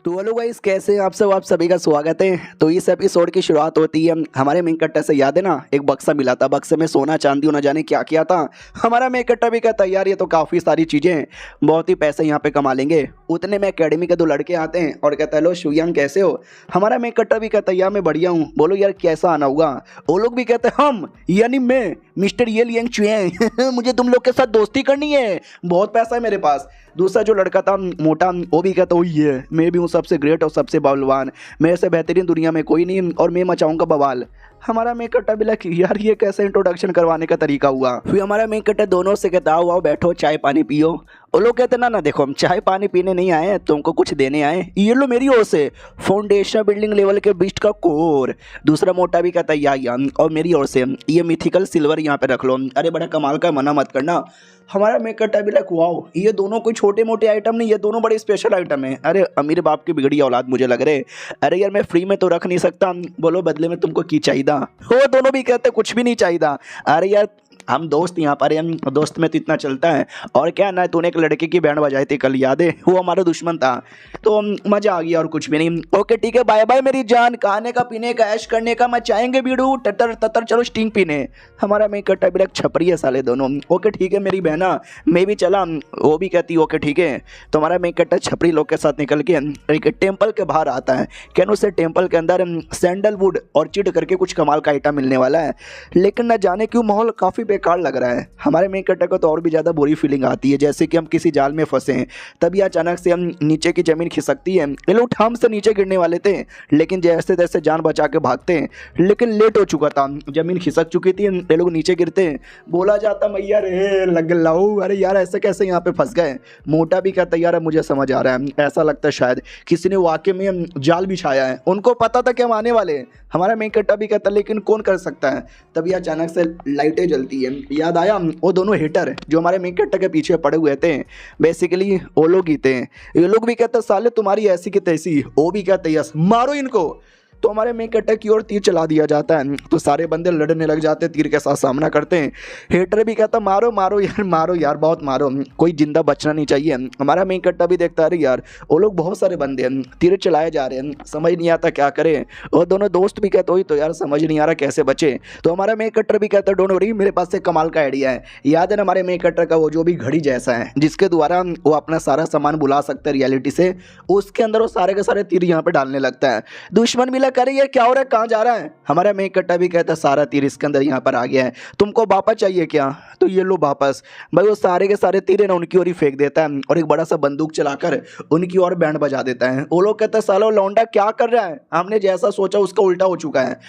Speaker 1: तो हेलो गाइस कैसे हैं आप सब, आप सभी का स्वागत है। तो इस एपिसोड की शुरुआत होती है हमारे मेन कट्टा से, याद है ना एक बक्सा मिला था, बक्से में सोना चांदी न जाने क्या किया था। हमारा मेन कट्टा भी कहता यार ये तो काफ़ी सारी चीज़ें, बहुत ही पैसे यहाँ पे कमा लेंगे। उतने में एकेडमी के 2 लड़के आते हैं और कहता हेलो शुयांग कैसे हो। हमारा मेन कट्टा भी कहता यार मैं बढ़िया हूँ, बोलो यार कैसा आना होगा। वो लोग भी कहते हम यानी मैं मिस्टर ये लियांग चुयांग मुझे तुम लोग के साथ दोस्ती करनी है, बहुत पैसा है मेरे पास। दूसरा जो लड़का था मोटा, वो भी कहता ओ ये मैं भी हूँ सबसे ग्रेट और सबसे बलवान, मेरे से बेहतरीन दुनिया में कोई नहीं और मैं मचाऊंगा बवाल। हमारा मेक कट्टा भी लग यार ये कैसे इंट्रोडक्शन करवाने का तरीका हुआ। फिर हमारा मेक कट्टा दोनों से कहता आओ बैठो चाय पानी पियो। वो लोग कहते ना देखो हम चाय पानी पीने नहीं आए, तुमको कुछ देने आए, ये लो मेरी ओर से फाउंडेशन बिल्डिंग लेवल के बीस्ट का कोर। दूसरा मोटा भी कहता या और मेरी ओर से ये मिथिकल सिल्वर यहाँ पे रख लो, अरे बड़ा कमाल का, मना मत करना। हमारा मेक कट्टा भी लाइक वाओ ये दोनों कोई छोटे मोटे आइटम नहीं, ये दोनों बड़े स्पेशल आइटम है। अरे अमीर बाप की बिगड़ी औलाद मुझे लग रहे, अरे यार मैं फ्री में तो रख नहीं सकता, बोलो बदले में तुमको की चाहिए। वो दोनों भी कहते कुछ भी नहीं चाहिए। अरे यार हम दोस्त यहाँ पर, हम दोस्त में तो इतना चलता है। और क्या ना तूने एक लड़के की बैंड बजाई थी कल, याद है, वो हमारा दुश्मन था, तो मज़ा आ गया और कुछ भी नहीं। ओके ठीक है बाय बाय मेरी जान, खाने का पीने का ऐश करने का मचाएंगे बीड़ू टटर ततर, चलो स्टिंग पीने। हमारा मेक कट्टा भी छपरी है साले दोनों। ओके ठीक है मेरी बहना, मैं भी चला। वो भी कहती ओके ठीक है। तो हमारा मेक कट्टा छपरी लोग के साथ निकल के एक टेम्पल के बाहर आता है, क्या उससे टेम्पल के अंदर सैंडलवुड और चिट करके कुछ कमाल का आइटम मिलने वाला है। लेकिन न जाने क्यों माहौल काफ़ी बेकार लग रहा है। हमारे मेन कैरेक्टर को तो और भी ज़्यादा बुरी फीलिंग आती है, जैसे कि हम किसी जाल में फंसे हैं, तभी अचानक से हम नीचे की ज़मीन खिसकती है। ये लोग हम से नीचे गिरने वाले थे, लेकिन जैसे तैसे जान बचा के भागते हैं, लेकिन लेट हो चुका था, ज़मीन खिसक चुकी थी, ये लोग नीचे गिरते हैं। बोला जाता मैया रे लग लाऊ, अरे यार ऐसे कैसे यहाँ पे फंस गए। मोटा भी कहता यार मुझे समझ आ रहा है, ऐसा लगता है शायद किसी ने वाकई में जाल बिछाया है, उनको पता था कि हम आने वाले हैं। हमारा मेन कैरेक्टर भी कहता लेकिन कौन कर सकता है। तभी अचानक से लाइटें जलती है, याद आया वो दोनों हेटर जो हमारे मेन कैरेक्टर के पीछे पड़े हुए थे, बेसिकली वो लोग ही थे। ये लोग भी कहते साले तुम्हारी ऐसी की तैसी, वो भी कहते यस मारो इनको। तो हमारे मेन कैरेक्टर की ओर तीर चला दिया जाता है, तो सारे बंदे लड़ने लग जाते हैं, तीर के साथ सामना करते हैं। हेटर भी कहता मारो मारो यार बहुत मारो, कोई जिंदा बचना नहीं चाहिए। हमारा मेन कैरेक्टर भी देखता है यार वो लोग बहुत सारे बंदे हैं, तीर चलाए जा रहे हैं, समझ नहीं आता क्या करें। और दोनों दोस्त भी कहते हो तो यार समझ नहीं आ रहा कैसे बचे। तो हमारा मेन कैरेक्टर भी कहता डोंट वरी, मेरे पास एक कमाल का आइडिया है। याद है ना हमारे मेन कैरेक्टर का वो जो भी घड़ी जैसा है, जिसके द्वारा वो अपना सारा सामान बुला सकता है रियलिटी से, उसके अंदर वो सारे के सारे तीर यहाँ पे डालने लगता है। दुश्मन भी लग करे ये क्या हो रहा है, कहाँ जा रहा है। हमारा मेन कैरेक्टर भी कहता है सारा तीर इसके अंदर यहाँ पर आ गया है, तुमको वापस चाहिए क्या, तो ये लो वापस। भाई वो सारे के सारे तीर ना उनकी ओर ही फेंक देता है और एक बड़ा सा बंदूक चलाकर उनकी ओर बैंड बजा देता है। वो लोग कहते हैं सालो लौंडा क्या कर रहा है, हमने जैसा सोचा उसका उल्टा हो चुका है।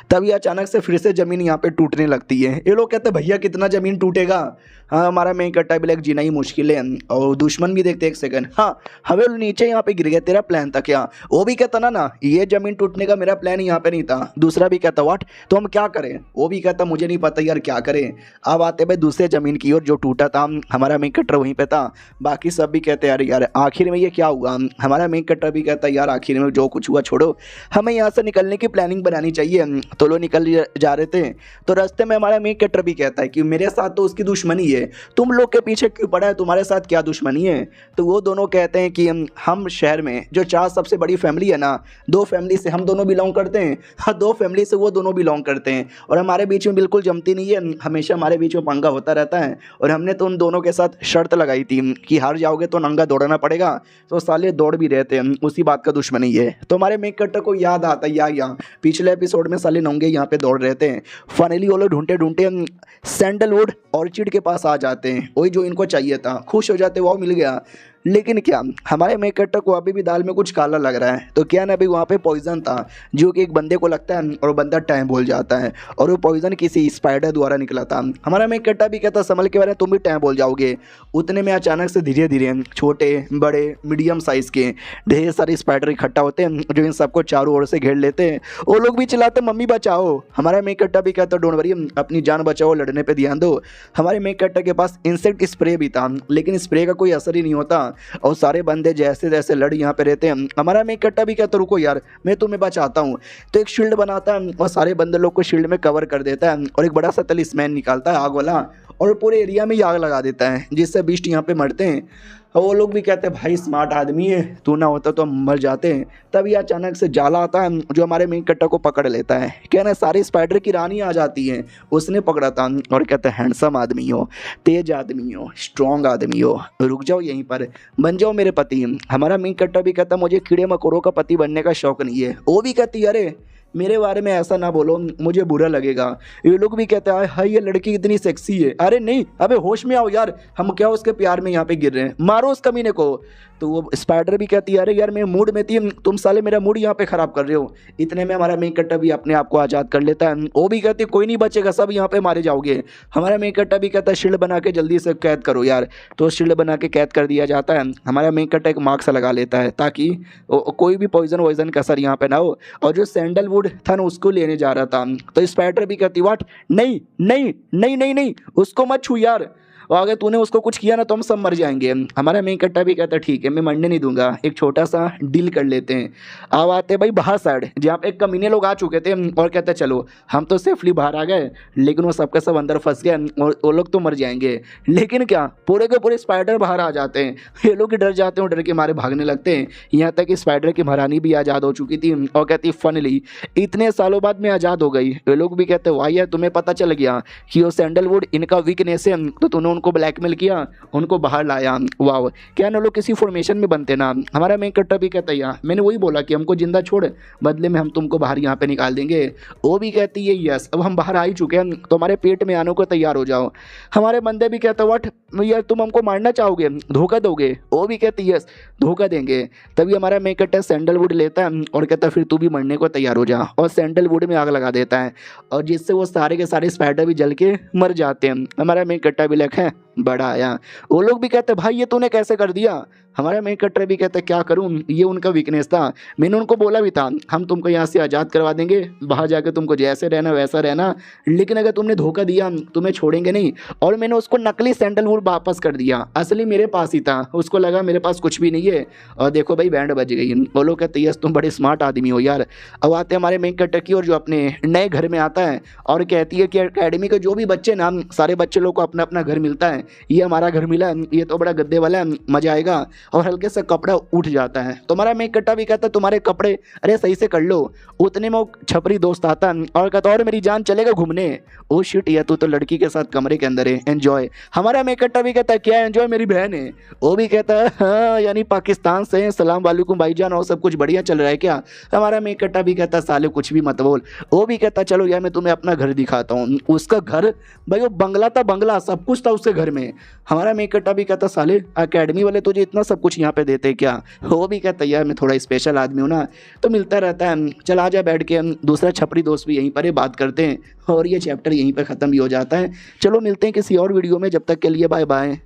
Speaker 1: तभी अचानक से फिर से जमीन यहाँ पे टूटने लगती है। ये लोग कहते हैं भैया कितना जमीन टूटेगा। हाँ हमारा मेन कैरेक्टर भी लाइक जीना ही मुश्किल है। और दुश्मन भी देखते एक सेकंड, हाँ हमें नीचे यहाँ पे गिर गया, तेरा प्लान था क्या। वो भी कहता ना ये जमीन टूटने का मेरा प्लान यहाँ पे नहीं था। दूसरा भी कहता व्हाट, तो हम क्या करें। वो भी कहता मुझे नहीं पता यार क्या करें। अब आते भाई दूसरे जमीन की ओर जो टूटा था, हमारा मेन कैरेक्टर वहीं पे था। बाकी सब भी कहते यार यार आखिर में ये क्या हुआ। हमारा मेन कैरेक्टर भी कहता यार आखिर में जो कुछ हुआ छोड़ो, हमें यहाँ से निकलने की प्लानिंग बनानी चाहिए। तो लोग निकल जा रहे थे, तो रास्ते में हमारा मेन कैरेक्टर भी कहता है कि मेरे साथ तो उसकी दुश्मनी है, तुम लोग के पीछे क्यों पड़ा है, तुम्हारे साथ क्या दुश्मनी है। तो वो दोनों कहते हैं कि हम शहर में जो 4 सबसे बड़ी फैमिली है ना, 2 फैमिली से हम दोनों बिलोंग करते हैं, हाँ 2 फैमिली से वो दोनों बिलोंग करते हैं, और हमारे बीच में बिल्कुल जमती नहीं है, हमेशा हमारे बीच में पंगा होता रहता है। और हमने तो उन दोनों के साथ शर्त लगाई थी कि हार जाओगे तो नंगा दौड़ना पड़ेगा। तो साले दौड़ भी रहते हैं, उसी बात का दुश्मनी है। तो हमारे मेन कैरेक्टर को याद आता है यहाँ पिछले एपिसोड में साले नंगे यहाँ पे दौड़ रहते हैं। फाइनली वो लोग ढूंढते ढूंढते सैंडलवुड ऑर्चिड के पास आ जाते हैं, वही जो इनको चाहिए था, खुश हो जाते वो मिल गया। लेकिन क्या हमारे मेन कैरेक्टर को अभी भी दाल में कुछ काला लग रहा है। तो क्या ना अभी वहाँ पे पॉइजन था जो कि एक बंदे को लगता है और बंदा टाइम भूल जाता है, और वो पॉइजन किसी स्पाइडर द्वारा निकला था। हमारा मेन कैरेक्टर भी कहता संभल के बारे में, तुम भी टाइम भूल जाओगे। उतने में अचानक से धीरे धीरे छोटे बड़े मीडियम साइज के ढेर सारे स्पाइडर इकट्ठा होते हैं जो इन सबको चारों ओर से घेर लेते हैं। वो लोग भी चिल्लाते मम्मी बचाओ। हमारा मेन कैरेक्टर भी कहता डोंट वरी, अपनी जान बचाओ, लड़ने पर ध्यान दो। हमारे मेन कैरेक्टर के पास इंसेक्ट स्प्रे भी था, लेकिन स्प्रे का कोई असर ही नहीं होता, और सारे बंदे जैसे जैसे लड़ यहाँ पे रहते हैं। हमारा मेन कैरेक्टर भी कहता रुको यार मैं तुम्हें बचाता हूँ। तो एक शील्ड बनाता है और सारे बंदे लोग को शील्ड में कवर कर देता है, और एक बड़ा सा तलिस्मैन निकालता है आग वाला, और पूरे एरिया में ही आग लगा देता है, जिससे बीस्ट यहाँ पे मरते हैं। और वो लोग भी कहते हैं भाई स्मार्ट आदमी है, तू ना होता तो हम मर जाते हैं। तभी अचानक से जाला आता है जो हमारे मेन कैरेक्टर को पकड़ लेता है। कहना सारी स्पाइडर की रानी आ जाती है, उसने पकड़ा था और कहते हैं हैंडसम आदमी हो, तेज आदमी हो, स्ट्रॉन्ग आदमी हो, रुक जाओ यहीं पर, बन जाओ मेरे पति। हमारा मेन कैरेक्टर भी कहता मुझे कीड़े मकोड़ों का पति बनने का शौक नहीं है। वो भी कहती अरे मेरे बारे में ऐसा ना बोलो, मुझे बुरा लगेगा। ये लोग भी कहते हैं हाय ये लड़की इतनी सेक्सी है। अरे नहीं अबे होश में आओ यार, हम क्या उसके प्यार में यहाँ पे गिर रहे हैं, मारो उस कमीने को। तो वो स्पाइडर भी कहती है अरे यार मैं मूड में थी, तुम साले मेरा मूड यहाँ पे ख़राब कर रहे हो। इतने में हमारा मेन कैरेक्टर भी अपने आप को आज़ाद कर लेता है। वो भी कहती है कोई नहीं बचेगा, सब यहाँ पे मारे जाओगे। हमारा मेन कैरेक्टर भी कहता है शील्ड बना के जल्दी से कैद करो यार। तो शील्ड बना के कैद कर दिया जाता है। हमारा मेन कैरेक्टर एक मार्क्स लगा लेता है ताकि कोई भी पॉइजन वॉइजन का असर यहाँ पे ना हो। और जो सैंडलवुड था ना उसको लेने जा रहा था, तो स्पाइडर भी कहती व्हाट, नहीं नहीं नहीं नहीं नहीं उसको मत छू यार, और अगर तूने उसको कुछ किया ना तो हम सब मर जाएंगे। हमारा मेन कैरेक्टर भी कहता है ठीक है मैं मरने नहीं दूंगा, एक छोटा सा डील कर लेते हैं। अब आते भाई बाहर साइड जहाँ पे कमीने लोग आ चुके थे, और कहते चलो हम तो सेफली बाहर आ गए, लेकिन वो सबके सब अंदर फंस गए और वो लोग तो मर जाएंगे। लेकिन क्या पूरे के पूरे स्पाइडर बाहर आ जाते हैं। ये लोग डर जाते हैं, डर के मारे भागने लगते हैं। यहाँ तक कि स्पाइडर की महारानी भी आज़ाद हो चुकी थी और कहती फनली इतने सालों बाद मैं आज़ाद हो गई। ये लोग भी कहते वाह यार तुम्हें पता चल गया कि वो सैंडलवुड इनका वीकनेस है, तो तूने उनको ब्लैकमेल किया, उनको बाहर लाया। वाह, क्या ना लोग किसी फॉर्मेशन में बनते ना। हमारा मेन कट्टा भी कहता है यार, मैंने वही बोला कि हमको जिंदा छोड़, बदले में हम तुमको बाहर यहाँ पे निकाल देंगे। वो भी कहती है यस, अब हम बाहर आ ही चुके हैं, तो हमारे पेट में आने को तैयार हो जाओ। हमारे बंदे भी कहते व्हाट यार, तुम हमको मारना चाहोगे, धोखा दोगे? वो भी कहती यस, धोखा देंगे। तभी हमारा मेन कट्टा सैंडलवुड लेता है और कहता है फिर तू भी मरने को तैयार हो जा, और सैंडलवुड में आग लगा देता है, और जिससे वो सारे के सारे स्पाइडर भी जल के मर जाते हैं। हमारा मेन कट्टा भी लग है बड़ा आया। वो लोग भी कहते भाई ये तूने कैसे कर दिया। हमारा मेन कट्टर भी कहता है क्या करूं, ये उनका वीकनेस था। मैंने उनको बोला भी था हम तुमको यहाँ से आज़ाद करवा देंगे, बाहर जाकर तुमको जैसे रहना वैसा रहना, लेकिन अगर तुमने धोखा दिया तुम्हें छोड़ेंगे नहीं। और मैंने उसको नकली सैंडलवुड वापस कर दिया, असली मेरे पास ही था। उसको लगा मेरे पास कुछ भी नहीं है, और देखो भाई बैंड बज गई। वो लोग कहते यस तुम बड़े स्मार्ट आदमी हो यार। अब आते हमारे मेन कट्टर की, और जो अपने नए घर में आता है और कहती है कि अकेडमी के जो भी बच्चे ना, सारे बच्चे लोग को अपना अपना घर मिलता है, ये हमारा घर मिला है, ये तो बड़ा गद्दे वाला है, मजा आएगा। और हल्के से कपड़ा उठ जाता है। तो हमारा मेन कट्टा भी कहता है तुम्हारे कपड़े अरे सही से कर लो। उतने में वो छपरी दोस्त आता है और कहता और मेरी जान चलेगा घूमने। ओ शिट या तू तो लड़की के साथ कमरे के अंदर है, एंजॉय। हमारा मेन कट्टा भी कहता है क्या एंजॉय, मेरी बहन है। वो भी कहता है हाँ, यानी पाकिस्तान से सलाम वालेकुम भाईजान, और सब कुछ बढ़िया चल रहा है क्या। हमारा मेन कट्टा भी कहता साले कुछ भी मत बोल। वो भी कहता चलो यार मैं तुम्हें अपना घर दिखाता हूँ। उसका घर भाई वो बंगला था, बंगला सब कुछ था उसके घर में। हमारा मेन कट्टा भी कहता साले अकेडमी वाले तुझे इतना सब कुछ यहाँ पे देते क्या। वो भी कहता यार मैं थोड़ा स्पेशल आदमी हूँ ना, तो मिलता रहता है, चल आ जा बैठ के हम दूसरा छपरी दोस्त भी यहीं पर है, बात करते हैं। और ये चैप्टर यहीं पर ख़त्म भी हो जाता है। चलो मिलते हैं किसी और वीडियो में, जब तक के लिए बाय बाय।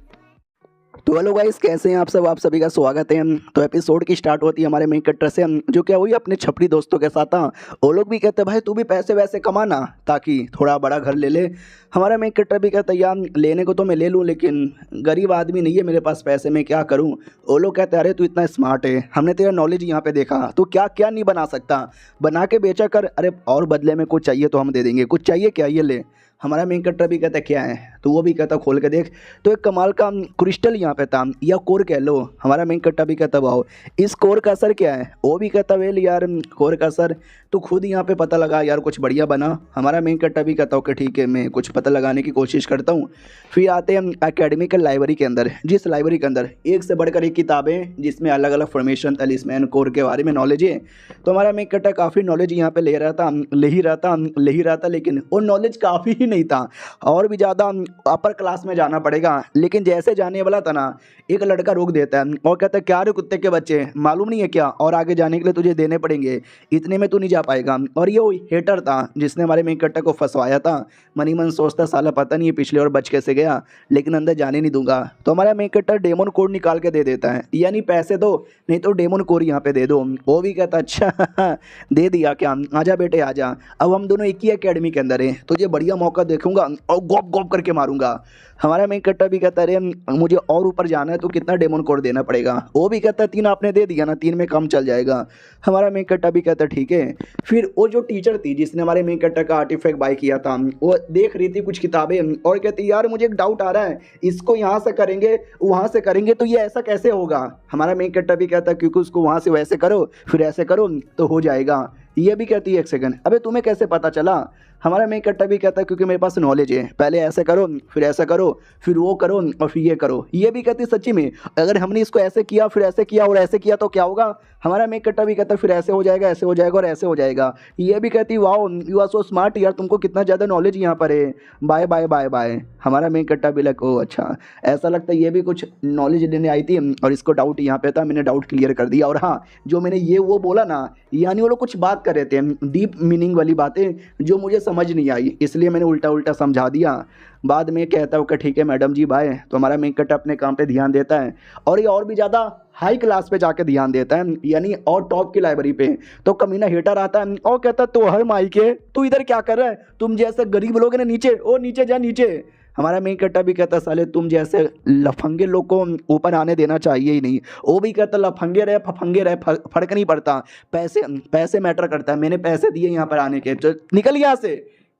Speaker 1: तो हेलो गाइस, कैसे हैं आप सब, आप सभी का स्वागत है। तो एपिसोड की स्टार्ट होती है हमारे मेन कट्टर से, जो क्या हुई अपने छपरी दोस्तों के साथ। वो लोग भी कहते हैं भाई तू भी पैसे वैसे कमाना ताकि थोड़ा बड़ा घर ले ले। हमारा मेन कट्टर भी कहता है यार लेने को तो मैं ले लूँ, लेकिन गरीब आदमी नहीं है मेरे पास पैसे, मैं क्या करूँ। वो लोग कहते हैं अरे तू इतना स्मार्ट है, हमने तेरा नॉलेज यहाँ पे देखा, तो क्या क्या नहीं बना सकता, बना के बेचा कर। अरे और बदले में कुछ चाहिए तो हम दे देंगे, कुछ चाहिए क्या, ये ले। हमारा मेन कट्टर भी कहता है क्या है, तो वो भी कहता खोल के देख। तो एक कमाल का क्रिस्टल यहाँ पे था, या कोर कह लो। हमारा मेन कट्टा भी कहता वाओ इस कोर का असर क्या है। वो भी कहता वेल यार कोर का असर तो खुद यहाँ पे पता लगा यार, कुछ बढ़िया बना। हमारा मेन कट्टा भी कहता कि ठीक है मैं कुछ पता लगाने की कोशिश करता हूँ। फिर आते हैं अकेडमिकल लाइब्रेरी के अंदर, जिस लाइब्रेरी के अंदर एक से बढ़कर एक किताबें, जिसमें अलग अलग फॉर्मेशन तलिस्मैन कोर के बारे में नॉलेज है। तो हमारा मेन कट्टा काफ़ी नॉलेज यहाँ पे ले ही रहा था, लेकिन वो नॉलेज काफ़ी ही नहीं था, और भी ज़्यादा अपर क्लास में जाना पड़ेगा। लेकिन जैसे जाने वाला था ना, एक लड़का रोक देता है और कहता है क्या रे कुत्ते के बच्चे, मालूम नहीं है क्या, और आगे जाने के लिए तुझे देने पड़ेंगे, इतने में तू नहीं जा पाएगा। और ये वो हेटर था जिसने हमारे मेन कट्टा को फंसवाया था। मनी मन सोचता साला पता नहीं है पिछले और बच कैसे गया, लेकिन अंदर जाने नहीं दूंगा। तो हमारा मेन कट्टा डेमन कोड निकाल के दे देता है, यानी पैसे दो नहीं तो डेमन कोड यहाँ पे दे दो। वो भी कहता अच्छा दे दिया क्या, आजा बेटे आजा, अब हम दोनों एक ही अकेडमी के अंदर हैं, तुझे बढ़िया मौका देखूंगा और गॉप गॉप करके मारूंगा। हमारा मेन कट्टा भी कहता अरे मुझे और ऊपर जाना है तो कितना डेमन कोड देना पड़ेगा। वो भी कहता 3 आपने दे दिया ना, 3 में कम चल जाएगा। हमारा मेन कट्टा भी कहता ठीक है। फिर वो जो टीचर थी जिसने हमारे मेन कट्टा का आर्टिफैक्ट बाय किया था, वो देख रही थी कुछ किताबें और कहती यार मुझे एक डाउट आ रहा है, इसको यहाँ से करेंगे वहाँ से करेंगे तो ये ऐसा कैसे होगा। हमारा मेन कट्टा भी कहता क्योंकि उसको वहाँ से वैसे करो फिर ऐसे करो तो हो जाएगा। ये भी कहती है एक सेकंड अबे तुम्हें कैसे पता चला। हमारा मेन कट्टा भी कहता है क्योंकि मेरे पास नॉलेज है, पहले ऐसे करो फिर ऐसा करो फिर वो करो और फिर ये करो। ये भी कहती सच्ची में अगर हमने इसको ऐसे किया फिर ऐसे किया और ऐसे किया तो क्या होगा। हमारा मेन कट्टा भी कहता फिर ऐसे हो जाएगा ऐसे हो जाएगा और ऐसे हो जाएगा। ये भी कहती wow you are so smart यार, तुमको कितना ज़्यादा नॉलेज यहाँ पर है, बाय बाय बाय बाय। हमारा मेन कट्टा भी लग ओ अच्छा, ऐसा लगता है ये भी कुछ नॉलेज लेने आई थी और इसको डाउट यहाँ पे था, मैंने डाउट क्लियर कर दिया। और हाँ जो मैंने ये वो बोला ना, यानी वो लोग कुछ बात कर रहे थे डीप मीनिंग वाली बातें जो मुझे समझ नहीं आई, इसलिए मैंने उल्टा उल्टा समझा दिया। बाद में कहता हूँ कि ठीक है मैडम जी बाय। तो हमारा मेन कट्टा अपने काम पे ध्यान देता है और ये और भी ज़्यादा हाई क्लास पे जाके ध्यान देता है, यानी और टॉप की लाइब्रेरी पे। तो कमीना हेटर आता है और कहता तो हर माई के तू इधर क्या कर रहा है, तुम जैसे गरीब लोग हैं ना नीचे, ओ नीचे जा नीचे। हमारा मेन कट्टा भी कहता साले तुम जैसे लफंगे लोग को ऊपर आने देना चाहिए ही नहीं। वो भी कहता लफंगे रहे फफंगे रहे फर्क नहीं पड़ता, पैसे पैसे मैटर करता है, मैंने पैसे दिए यहाँ पर आने के, चल निकल यहाँ से।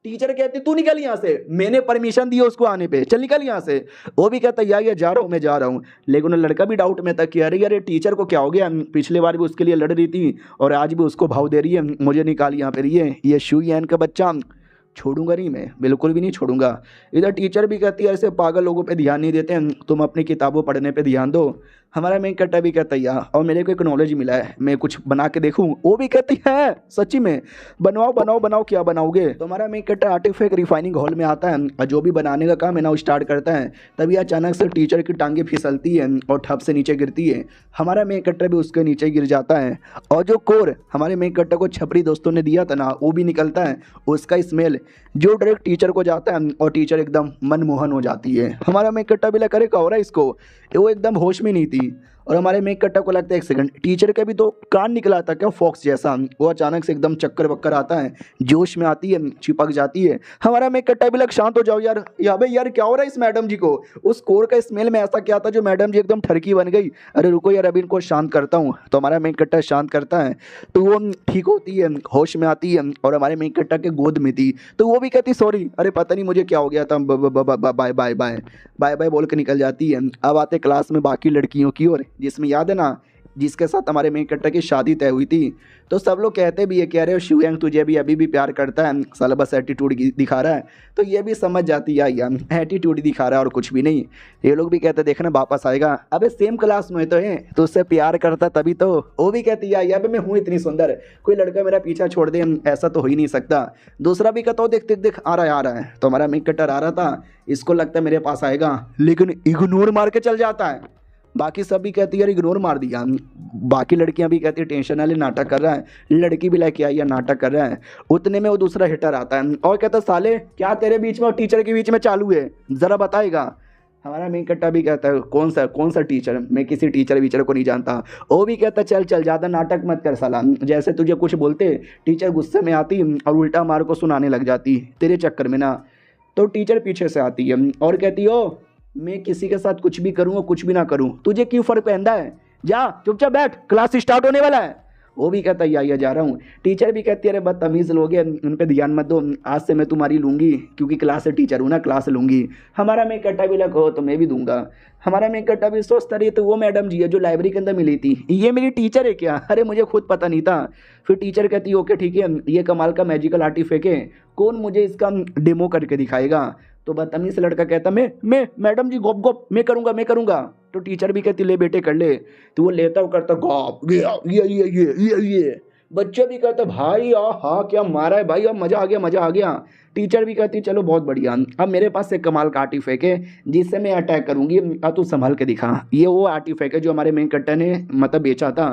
Speaker 1: टीचर कहती तू निकल यहाँ से, मैंने परमिशन दी उसको आने पे, चल निकल यहाँ से। वो भी कहता यार ये जा रहा हूँ मैं जा रहा हूँ। लेकिन लड़का भी डाउट में था कि अरे यार टीचर को क्या हो गया, पिछले बार भी उसके लिए लड़ रही थी और आज भी उसको भाव दे रही है, मुझे निकाल यहाँ पे। ये शू यन का बच्चा छोड़ूंगा नहीं, मैं बिल्कुल भी नहीं छोड़ूंगा। इधर टीचर भी कहती है ऐसे पागल लोगों पे ध्यान नहीं देते हैं, तुम अपनी किताबों पढ़ने पे ध्यान दो। हमारा मेन कट्टा भी कहता है यार, और मेरे को एक नॉलेज मिला है, मैं कुछ बना के देखूं। वो भी कहती है सच्ची में, बनवाओ बनाओ बनाओ, क्या बनाओगे। तो हमारा मेन कट्टा आर्टिफैक्ट रिफाइनिंग हॉल में आता है और जो भी बनाने का काम है ना वो स्टार्ट करता है। तभी अचानक से टीचर की टांगे फिसलती है और ठप से नीचे गिरती है। हमारा मेन कट्टा भी उसके नीचे गिर जाता है और जो कोर हमारे मेन कट्टा को छपरी दोस्तों ने दिया था ना वो भी निकलता है। उसका स्मेल जो डायरेक्ट टीचर को जाता है और टीचर एकदम मनमोहन हो जाती है। हमारा मेन कट्टा भी लगा, अरे क्या हो रहा है इसको, वो एकदम होश में नहीं थी। और हमारे मेक कट्टा को लगता है एक सेकंड, टीचर का भी तो कान निकला था क्या फॉक्स जैसा। वो अचानक से एकदम चक्कर वक्कर आता है, जोश में आती है, चिपक जाती है। हमारा मेक कट्टा भी लग, शांत हो जाओ यार, या भाई यार क्या हो रहा है इस मैडम जी को। उस कोर का स्मेल में ऐसा क्या था जो मैडम जी एकदम ठरकी बन गई। अरे रुको यार अभी इनको शांत करता हूँ। तो हमारा मेक कट्टा शांत करता है तो वो ठीक होती है, होश में आती है और हमारे मेक कट्टा के गोद में थी। तो वो भी कहती सॉरी, अरे पता नहीं मुझे क्या हो गया था, bye bye bye bye bye बोल के निकल जाती है। अब आते क्लास में बाकी लड़कियों की ओर, जिसमें याद है ना जिसके साथ हमारे मेन कट्टा की शादी तय हुई थी। तो सब लोग कहते भी है कह रहे हो शिवयंग तुझे भी अभी भी प्यार करता है, साला बस एटीट्यूड दिखा रहा है। तो ये भी समझ जाती है यार एटीट्यूड दिखा रहा है और कुछ भी नहीं। ये लोग भी कहते देखना वापस आएगा, अबे सेम क्लास में तो है तो उससे प्यार करता तभी तो। वो भी कहती है यार मैं हूँ इतनी सुंदर, कोई लड़का मेरा पीछा छोड़ दे, ऐसा तो हो ही नहीं सकता। दूसरा भी कहता हो देख देख देख आ रहा है। तो हमारा मेन कट्टा आ रहा था, इसको लगता है मेरे पास आएगा, लेकिन इग्नोर मार के चल जाता है। बाकी सब भी कहती है यार इग्नोर मार दिया। बाकी लड़कियां भी कहती है टेंशन वाले नाटक कर रहा है, लड़की भी लेके आई है नाटक कर रहा है। उतने में वो दूसरा हिटर आता है और कहता है साले क्या तेरे बीच में और टीचर के बीच में चालू है, ज़रा बताएगा। हमारा मेन कट्टा भी कहता है कौन सा टीचर, मैं किसी टीचर वीचर को नहीं जानता। वो भी कहता चल चल ज़्यादा नाटक मत कर साला, जैसे तुझे कुछ बोलते टीचर गुस्से में आती और उल्टा मार को सुनाने लग जाती तेरे चक्कर में ना। तो टीचर पीछे से आती है और कहती हो मैं किसी के साथ कुछ भी करूँ और कुछ भी ना करूँ तुझे क्यों फ़र्क पहनता है, जा चुपचाप बैठ क्लास स्टार्ट होने वाला है। वो भी कहता है या जा रहा हूँ। टीचर भी कहती है अरे बदतमीज़ लोग हैं उन पे ध्यान मत दो, आज से मैं तुम्हारी लूँगी क्योंकि क्लास से टीचर हूँ ना, क्लास लूँगी। हमारा मेन कट्टा भी लगा हो तो मैं भी दूंगा। हमारा मेन कट्टा भी सोचता रही तो वो मैडम जी है जो लाइब्रेरी के अंदर मिली थी ये मेरी टीचर है क्या, अरे मुझे खुद पता नहीं था। फिर टीचर कहती है ओके ठीक है ये कमाल का मैजिकल आर्टिफैक्ट है, कौन मुझे इसका डेमो करके दिखाएगा। तो बदतमीज लड़का कहता मैं मैडम जी गोप गोप मैं करूँगा। तो टीचर भी कहती ले बेटे कर ले। तो वो लेता वो करता गॉप ये बच्चे भी कहते भाई हाँ क्या मारा है भाई, अब मज़ा आ गया। टीचर भी कहती चलो बहुत बढ़िया, अब मेरे पास एक कमाल का आर्टिफैक्ट है जिससे मैं अटैक करूँगी, अब तू संभाल के दिखा। ये वो आर्टिफैक्ट है जो हमारे मेन कट्टा ने मतलब बेचा था।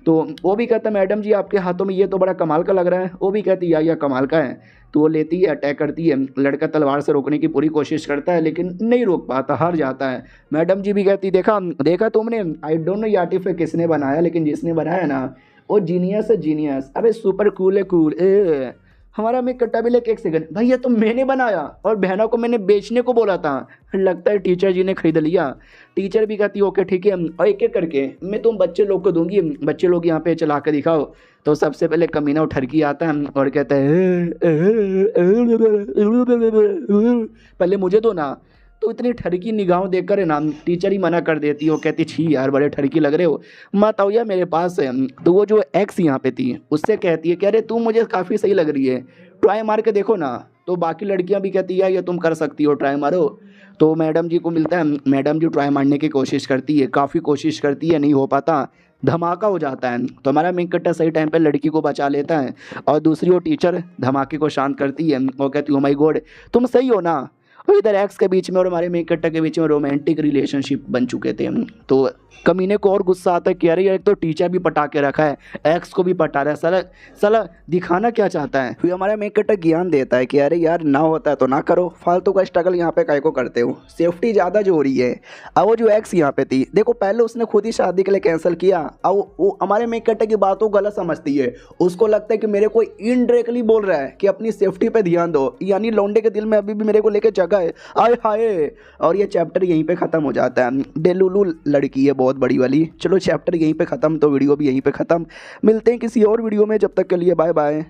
Speaker 1: तो वो भी कहता मैडम जी आपके हाथों में ये तो बड़ा कमाल का लग रहा है। वो भी कहती या कमाल का है। तो वो लेती है अटैक करती है, लड़का तलवार से रोकने की पूरी कोशिश करता है लेकिन नहीं रोक पाता, हार जाता है। मैडम जी भी कहती देखा तुमने, आई डोंट नो ये आर्टिफैक्ट किसने बनाया लेकिन जिसने बनाया ना वो जीनियस है जीनियस, अबे सुपर कूल है कूल। हमारा मेन कट्टा भी लेके एक सेकंड भाई ये तो मैंने बनाया और बहना को मैंने बेचने को बोला था, लगता है टीचर जी ने खरीद लिया। टीचर भी कहती ओके ठीक है और एक एक करके मैं तुम बच्चे लोग को दूंगी, बच्चे लोग यहाँ पे चला के दिखाओ। तो सबसे पहले कमीना उठरकी आता है और कहता है पहले मुझे दो ना। तो इतनी ठरकी निगाहों देखकर है ना टीचर ही मना कर देती हो, कहती छी यार बड़े ठरकी लग रहे हो, मत आओ यार मेरे पास है। तो वो जो एक्स यहाँ पे थी उससे कहती है कि अरे तू मुझे काफ़ी सही लग रही है, ट्राई मार के देखो ना। तो बाकी लड़कियाँ भी कहती है ये तुम कर सकती हो, ट्राई मारो। तो मैडम जी को मिलता है, मैडम जी ट्राई मारने की कोशिश करती है, काफ़ी कोशिश करती है, नहीं हो पाता, धमाका हो जाता है। तो हमारा मेन कट्टा सही टाइम पे लड़की को बचा लेता है और दूसरी वो टीचर धमाके को शांत करती है और कहती है ओ माय गॉड तुम सही हो ना। और इधर एक्स के बीच में और हमारे मेन कट्टा के बीच में रोमांटिक रिलेशनशिप बन चुके थे। तो कमीने को और गुस्सा आता है कि अरे एक तो टीचर भी पटा के रखा है, एक्स को भी पटा रहा है, साला दिखाना क्या चाहता है। फिर हमारा मेन कट्टा ज्ञान देता है कि अरे यार ना होता है तो ना करो, फालतू का स्ट्रगल यहाँ पे काय को करते हो, सेफ्टी ज़्यादा जो हो रही है। अब वो जो एक्स यहाँ पे थी देखो पहले उसने खुद ही शादी के लिए कैंसिल किया, अब वो हमारे मेन कट्टा की बातों को गलत समझती है, उसको लगता है कि मेरे को इनडायरेक्टली बोल रहा है कि अपनी सेफ्टी पे ध्यान दो, यानी लौंडे के दिल में अभी भी मेरे को लेके जगह है, आए हाय। और ये चैप्टर यहीं पे ख़त्म हो जाता है। डेलुलू लड़की है बहुत बड़ी वाली। चलो चैप्टर यहीं पे ख़त्म, तो वीडियो भी यहीं पे ख़त्म। मिलते हैं किसी और वीडियो में, जब तक के लिए बाय बाय।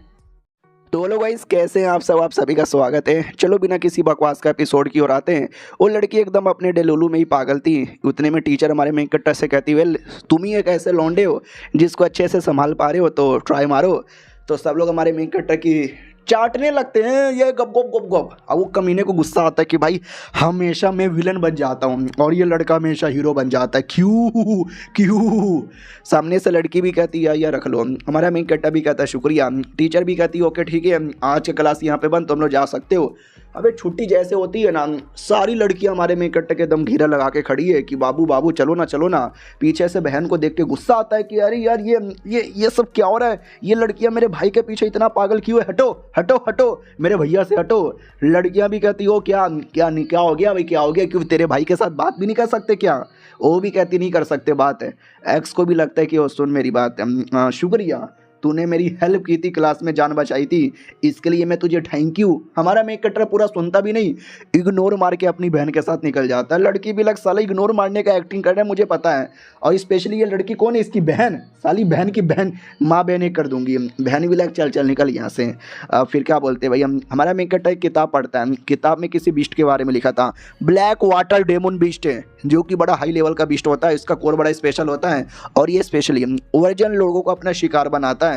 Speaker 1: तो हेलो गाइस कैसे हैं आप सब, आप सभी का स्वागत है। चलो बिना किसी बकवास का एपिसोड की ओर आते हैं। वो लड़की एकदम अपने डेलुलू में ही पागल थी। उतने में टीचर हमारे मेन कट्टा से कहती वेल तुम ही एक ऐसे लौंडे हो जिसको अच्छे से संभाल पा रहे हो तो ट्राई मारो। तो सब लोग हमारे मेन कट्टा की चाटने लगते हैं ये गप गप गप गप। अब वो कमीने को गुस्सा आता है कि भाई हमेशा मैं विलन बन जाता हूँ और ये लड़का हमेशा हीरो बन जाता है, क्यों क्यों। सामने से लड़की भी कहती है यार रख लो, हमारा मेन कट्टा भी कहता है शुक्रिया, टीचर भी कहती है ओके ठीक है आज की क्लास यहाँ पे बंद, तुम लोग जा सकते हो। अबे छुट्टी जैसे होती है ना, सारी लड़कियां हमारे मेन कट्टे के दम घेरा लगा के खड़ी है कि बाबू बाबू चलो ना चलो ना। पीछे से बहन को देख के गुस्सा आता है कि अरे यार ये सब क्या हो रहा है, ये लड़कियां मेरे भाई के पीछे इतना पागल क्यों है, हटो हटो हटो मेरे भैया से हटो। लड़कियां भी कहती हो क्या क्या नहीं क्या हो गया भाई, क्या हो गया, क्यों तेरे भाई के साथ बात भी नहीं कर सकते क्या। वो भी कहती नहीं कर सकते बात है। एक्स को भी लगता है कि वो सुन मेरी बात, शुक्रिया तूने मेरी हेल्प की थी, क्लास में जान बचाई थी, इसके लिए मैं तुझे थैंक यू। हमारा मेक कटर पूरा सुनता भी नहीं, इग्नोर मार के अपनी बहन के साथ निकल जाता है। लड़की भी लग साला इग्नोर मारने का एक्टिंग कर रहा है मुझे पता है। और स्पेशली ये लड़की कौन है, इसकी बहन, साली बहन की बहन, माँ बहन एक कर दूंगी। बहन भी लग चल चल निकल यहाँ से। फिर क्या बोलते भाई, हम हमारा मेक कटर एक किताब पढ़ता है, किताब में किसी बिस्ट के बारे में लिखा था, ब्लैक वाटर डेमन बिस्ट है जो कि बड़ा हाई लेवल का बिस्ट होता है, इसका कोर बड़ा स्पेशल होता है और ये स्पेशली ओरिजिनल लोगों को अपना शिकार बनाता है।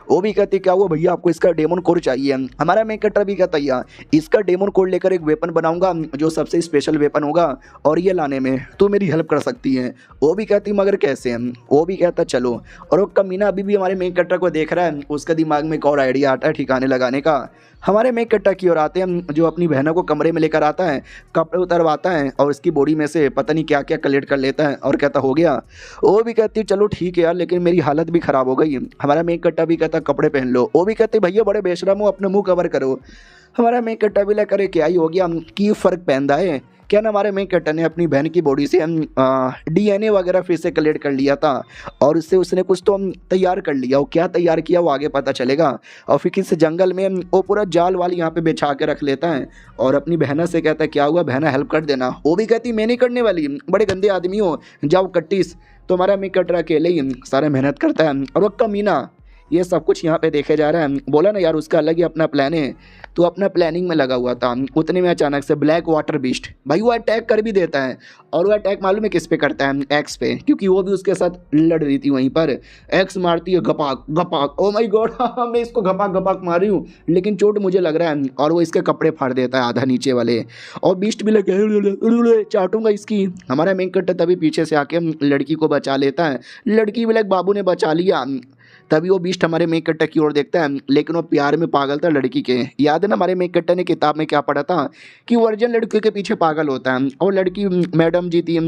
Speaker 1: वो भी कहती क्या हुआ भैया आपको इसका डेमन कोर चाहिए। हमारा मेक कटर भी कहता है इसका डेमन कोर लेकर एक वेपन बनाऊंगा जो सबसे स्पेशल वेपन होगा और ये लाने में तो मेरी हेल्प कर सकती है। वो भी कहती मगर कैसे, वो भी कहता चलो। और वो कमीना अभी भी हमारे मेक कटर को देख रहा है, उसका दिमाग में एक और आइडिया आता है ठिकाने लगाने का। हमारे मेक कट्टा की ओर आते हैं जो अपनी बहनों को कमरे में लेकर आता है, कपड़े उतरवाता है और उसकी बॉडी में से पता नहीं क्या क्या कलेक्ट कर लेता है और कहता हो गया। वो भी कहती है चलो ठीक है यार लेकिन मेरी हालत भी ख़राब हो गई। हमारा मेक कट्टा भी कहता कपड़े पहन लो। वो भी कहते भैया बड़े बेशरम हो, अपने मुँह कवर करो। हमारा मेक कट्टा भी लेकर क्या ही हो गया, की फ़र्क पहनता है क्या ना। हमारे मेक कट्टा ने अपनी बहन की बॉडी से DNA वगैरह फिर से कलेक्ट कर लिया था और उससे उसने कुछ तो तैयार कर लिया। वो क्या तैयार किया वो आगे पता चलेगा। और फिर किसी जंगल में वो पूरा जाल वाल यहाँ पे बिछा के रख लेता है और अपनी बहना से कहता है क्या हुआ बहना हेल्प कर देना। वो भी कहती मैं नहीं करने वाली, बड़े गंदे आदमी हो, जाओ कट्टीस। तो हमारा मेक कट्टा अकेले ही सारा मेहनत करता है और वो कमीना ये सब कुछ यहाँ पे देखे जा रहा है। बोला ना यार उसका अलग ही अपना प्लान है, तो अपना प्लानिंग में लगा हुआ था। उतने में अचानक से ब्लैक वाटर बीस्ट भाई वो अटैक कर भी देता है और वो अटैक मालूम है किस पे करता है, एक्स पे, क्योंकि वो भी उसके साथ लड़ रही थी वहीं पर। एक्स मारती है घपाक घपाक, ओ माय गॉड मैं इसको घपाक घपाक मार रही हूँ लेकिन चोट मुझे लग रहा है और वो इसके कपड़े फाड़ देता है आधा नीचे वाले। और बीस्ट भी लगे चाटूंगा इसकी। हमारा मेन कट्टा तभी पीछे से आके लड़की को बचा लेता है। लड़की भी लग बाबू ने बचा लिया। तभी वो बीस्ट हमारे मेक कट्टा की ओर देखता है लेकिन वो प्यार में पागल था लड़की के। याद है ना हमारे मेक कट्टा ने किताब में क्या पढ़ा था कि वर्जन लड़कियों के पीछे पागल होता है और लड़की मैडम जी थी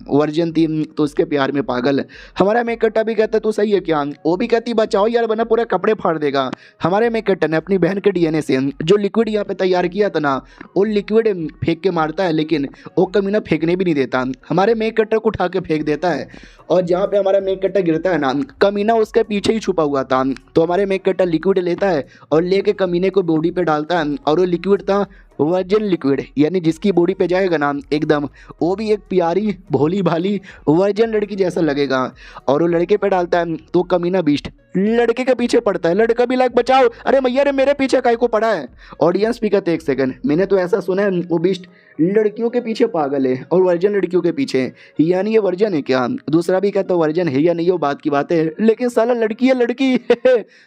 Speaker 1: वर्जन थी तो उसके प्यार में पागल। हमारा मेक कट्टा भी कहता तू सही है क्या। वो भी कहती बचाओ यार वरना पूरे कपड़े फाड़ देगा। हमारे मेक कट्टा ने अपनी बहन के DNA से जो लिक्विड यहाँ पे तैयार किया था ना वो लिक्विड फेंक के मारता है लेकिन वो कमीना फेंकने भी नहीं देता। हमारे मेक कट्टा को उठा के फेंक देता है और जहाँ पे हमारा मेक कट्टा गिरता है ना कमीना उसके पीछे ही छुपा हुआ था। तो हमारे मेक कट्टा लिक्विड लेता है और लेके कमीने को बॉडी पे डालता है और वो लिक्विड था वर्जिन लिक्विड, यानी जिसकी बॉडी पे जाएगा ना एकदम वो भी एक प्यारी भोली भाली वर्जिन लड़की जैसा लगेगा। और वो लड़के पे डालता है तो कमीना बीस्ट लड़के के पीछे पड़ता है। लड़का भी लाइक बचाओ, अरे मैया रे मेरे पीछे काहे को पड़ा है। ऑडियंस भी कहते एक सेकंड मैंने तो ऐसा सुना है वो बीस्ट लड़कियों के पीछे पागल है और वर्जन लड़कियों के पीछे, यानी ये वर्जन है क्या। दूसरा भी कहता वर्जन है या नहीं वो बात की बात है लेकिन साला लड़की है लड़की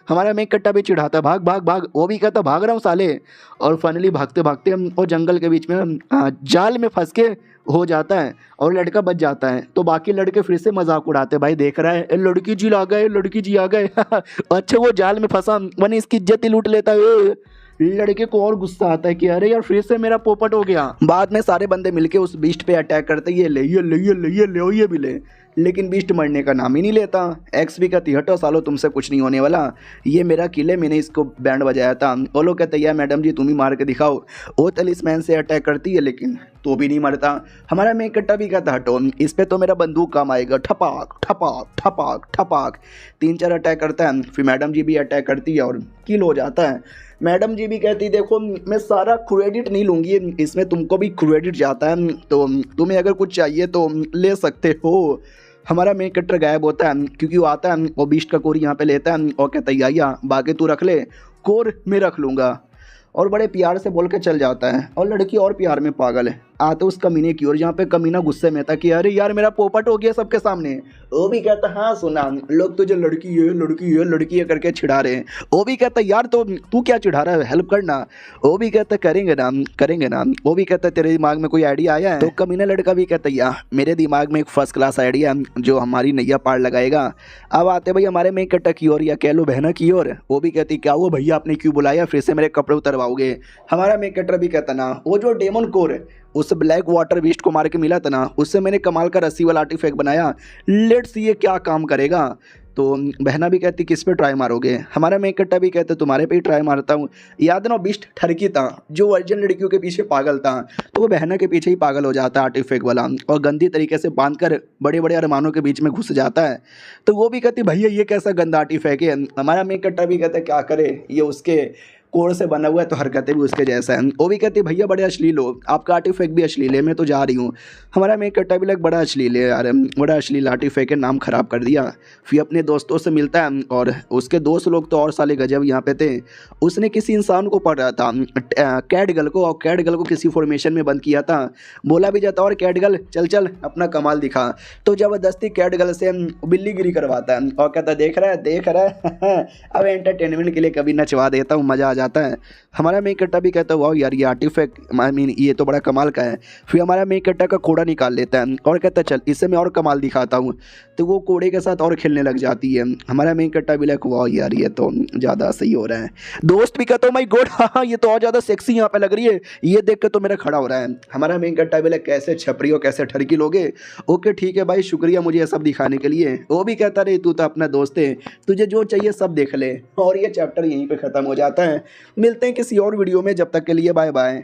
Speaker 1: हमारा मेक कट्टा भी चिढ़ाता भाग भाग भाग। वो भी कहता भाग रहा हूँ साले। और फाइनली भागते भागते हम और जंगल के बीच में जाल में फंस के हो जाता है और लड़का बच जाता है। तो बाकी लड़के फिर से मजाक उड़ाते भाई देख रहा है लड़की जी आ गए लड़की जी आ गए अच्छा वो जाल में फंसा वरना इसकी इज्जत ही लूट लेता है। लड़के को और गुस्सा आता है कि अरे यार फिर से मेरा पोपट हो गया। बाद में सारे बंदे मिलके उस बीस्ट पे अटैक करते ये ले ये ले ये ले ये ले ये भी ले, लेकिन बीस्ट मरने का नाम ही नहीं लेता। एक्स भी कहती हटो सालो तुमसे कुछ नहीं होने वाला, ये मेरा किले मैंने इसको बैंड बजाया था। वो लोग कहते यार मैडम जी तुम ही मार के दिखाओ। वो तलिस्मैन से अटैक करती है लेकिन तो भी नहीं मरता। हमारा मेक कट्टा भी कहता हटो इस पर तो मेरा बंदूक काम आएगा। ठपाक ठपाक ठपाक ठपाक 3-4 अटैक करता है। फिर मैडम जी भी अटैक करती है और किल हो जाता है। मैडम जी भी कहती देखो मैं सारा क्रेडिट नहीं लूँगी इसमें तुमको भी क्रेडिट जाता है, तो तुम्हें अगर कुछ चाहिए तो ले सकते हो। हमारा मेक कट्टर गायब होता है क्योंकि वो आता है वो बीस्ट का कोर यहाँ पे लेता है और कहता है या बाकी तू रख ले कोर मैं रख लूँगा और बड़े प्यार से बोल के चल जाता है। और लड़की और प्यार में पागल है। आते उस कमीने की ओर जहाँ पे कमीना गुस्से में था कि अरे यार मेरा पोपट हो गया सबके सामने। वो भी कहता हाँ सुना, लोग तुझे लड़की है लड़की है लड़की है करके चिढ़ा रहे हैं। वो भी कहता यार तो तू क्या चिढ़ा रहा है, हेल्प करना। वो भी कहता करेंगे ना करेंगे ना। वो भी कहता तेरे दिमाग में कोई आइडिया आया है? तो कमीना लड़का भी कहता यार मेरे दिमाग में एक फर्स्ट क्लास आइडिया जो हमारी नैया पार लगाएगा। अब आते भाई हमारे मेन कट्टा की ओर या कह लो बहना की ओर। वो भी कहती क्या हुआ भैया आपने क्यों बुलाया, फिर से मेरे कपड़े उतरवाओगे? हमारा मेन कट्टर भी कहता ना वो जो डेमन कोर उस ब्लैक वाटर बीस्ट को मार के मिला था ना, उससे मैंने कमाल का रस्सी वाला आर्टिफैक्ट बनाया, लेट्स सी ये क्या काम करेगा। तो बहना भी कहती किस पे ट्राई मारोगे? हमारा मेन कट्टा भी कहते तुम्हारे पे ही ट्राई मारता हूँ। याद ना बीस्ट ठरकी था जो वर्जिन लड़कियों के पीछे पागल था, तो वो बहना के पीछे ही पागल हो जाता है आर्टिफैक्ट वाला और गंदी तरीके से बांध कर बड़े बड़े अरमानों के बीच में घुस जाता है। तो वो भी कहती भैया ये कैसा गंदा आर्टिफैक्ट है? हमारा मेन कट्टा भी कहता क्या करे, ये उसके कोर से बना हुआ है तो हरकतें भी उसके जैसा है। वो भी कहती भैया बड़े अश्लील हो, आपका आर्टिफैक्ट भी अश्लील है, मैं तो जा रही हूँ। हमारा मेक कट्टा भी लग बड़ा अश्लील है यार, बड़ा अश्लील आर्टिफैक्ट है, नाम ख़राब कर दिया। फिर अपने दोस्तों से मिलता है और उसके दोस्त लोग तो और साले गजब यहाँ पे थे। उसने किसी इंसान को पढ़ रहा था कैटगल को, और कैटगल को किसी फॉर्मेशन में बंद किया था। बोला भी जाता और कैटगल चल चल अपना कमाल दिखा। तो ज़बरदस्ती कैटगल से बिल्लीगिरी करवाता है और कहता देख रहा है अब एंटरटेनमेंट के लिए कभी नचवा देता हूँ, मज़ा जाता है। हमारा मेक कट्टा भी कहता है वाह यार ये आर्टिफैक्ट आई मीन ये तो बड़ा कमाल का है। फिर हमारा मेक कट्टा का कोड़ा निकाल लेता है और कहता है चल इससे मैं और कमाल दिखाता हूँ। तो वो कोड़े के साथ और खेलने लग जाती है। हमारा मेक कट्टा भी लाइक वाह यार ये तो ज़्यादा सही हो रहा है। दोस्त भी कहता हूँ माई गॉड हाँ ये तो और ज़्यादा सेक्सी यहाँ पे लग रही है, ये देख के तो मेरा खड़ा हो रहा है। हमारा मेक कट्टा भी लाइक कैसे छपरी हो कैसे ठरकी लोगे। ओके ठीक है भाई शुक्रिया मुझे ये सब दिखाने के लिए। वो भी कहता रहे तू तो अपना दोस्त है, तुझे जो चाहिए सब देख ले। और ये चैप्टर यहीं पे ख़त्म हो जाता है। मिलते हैं किसी और वीडियो में, जब तक के लिए बाय बाय।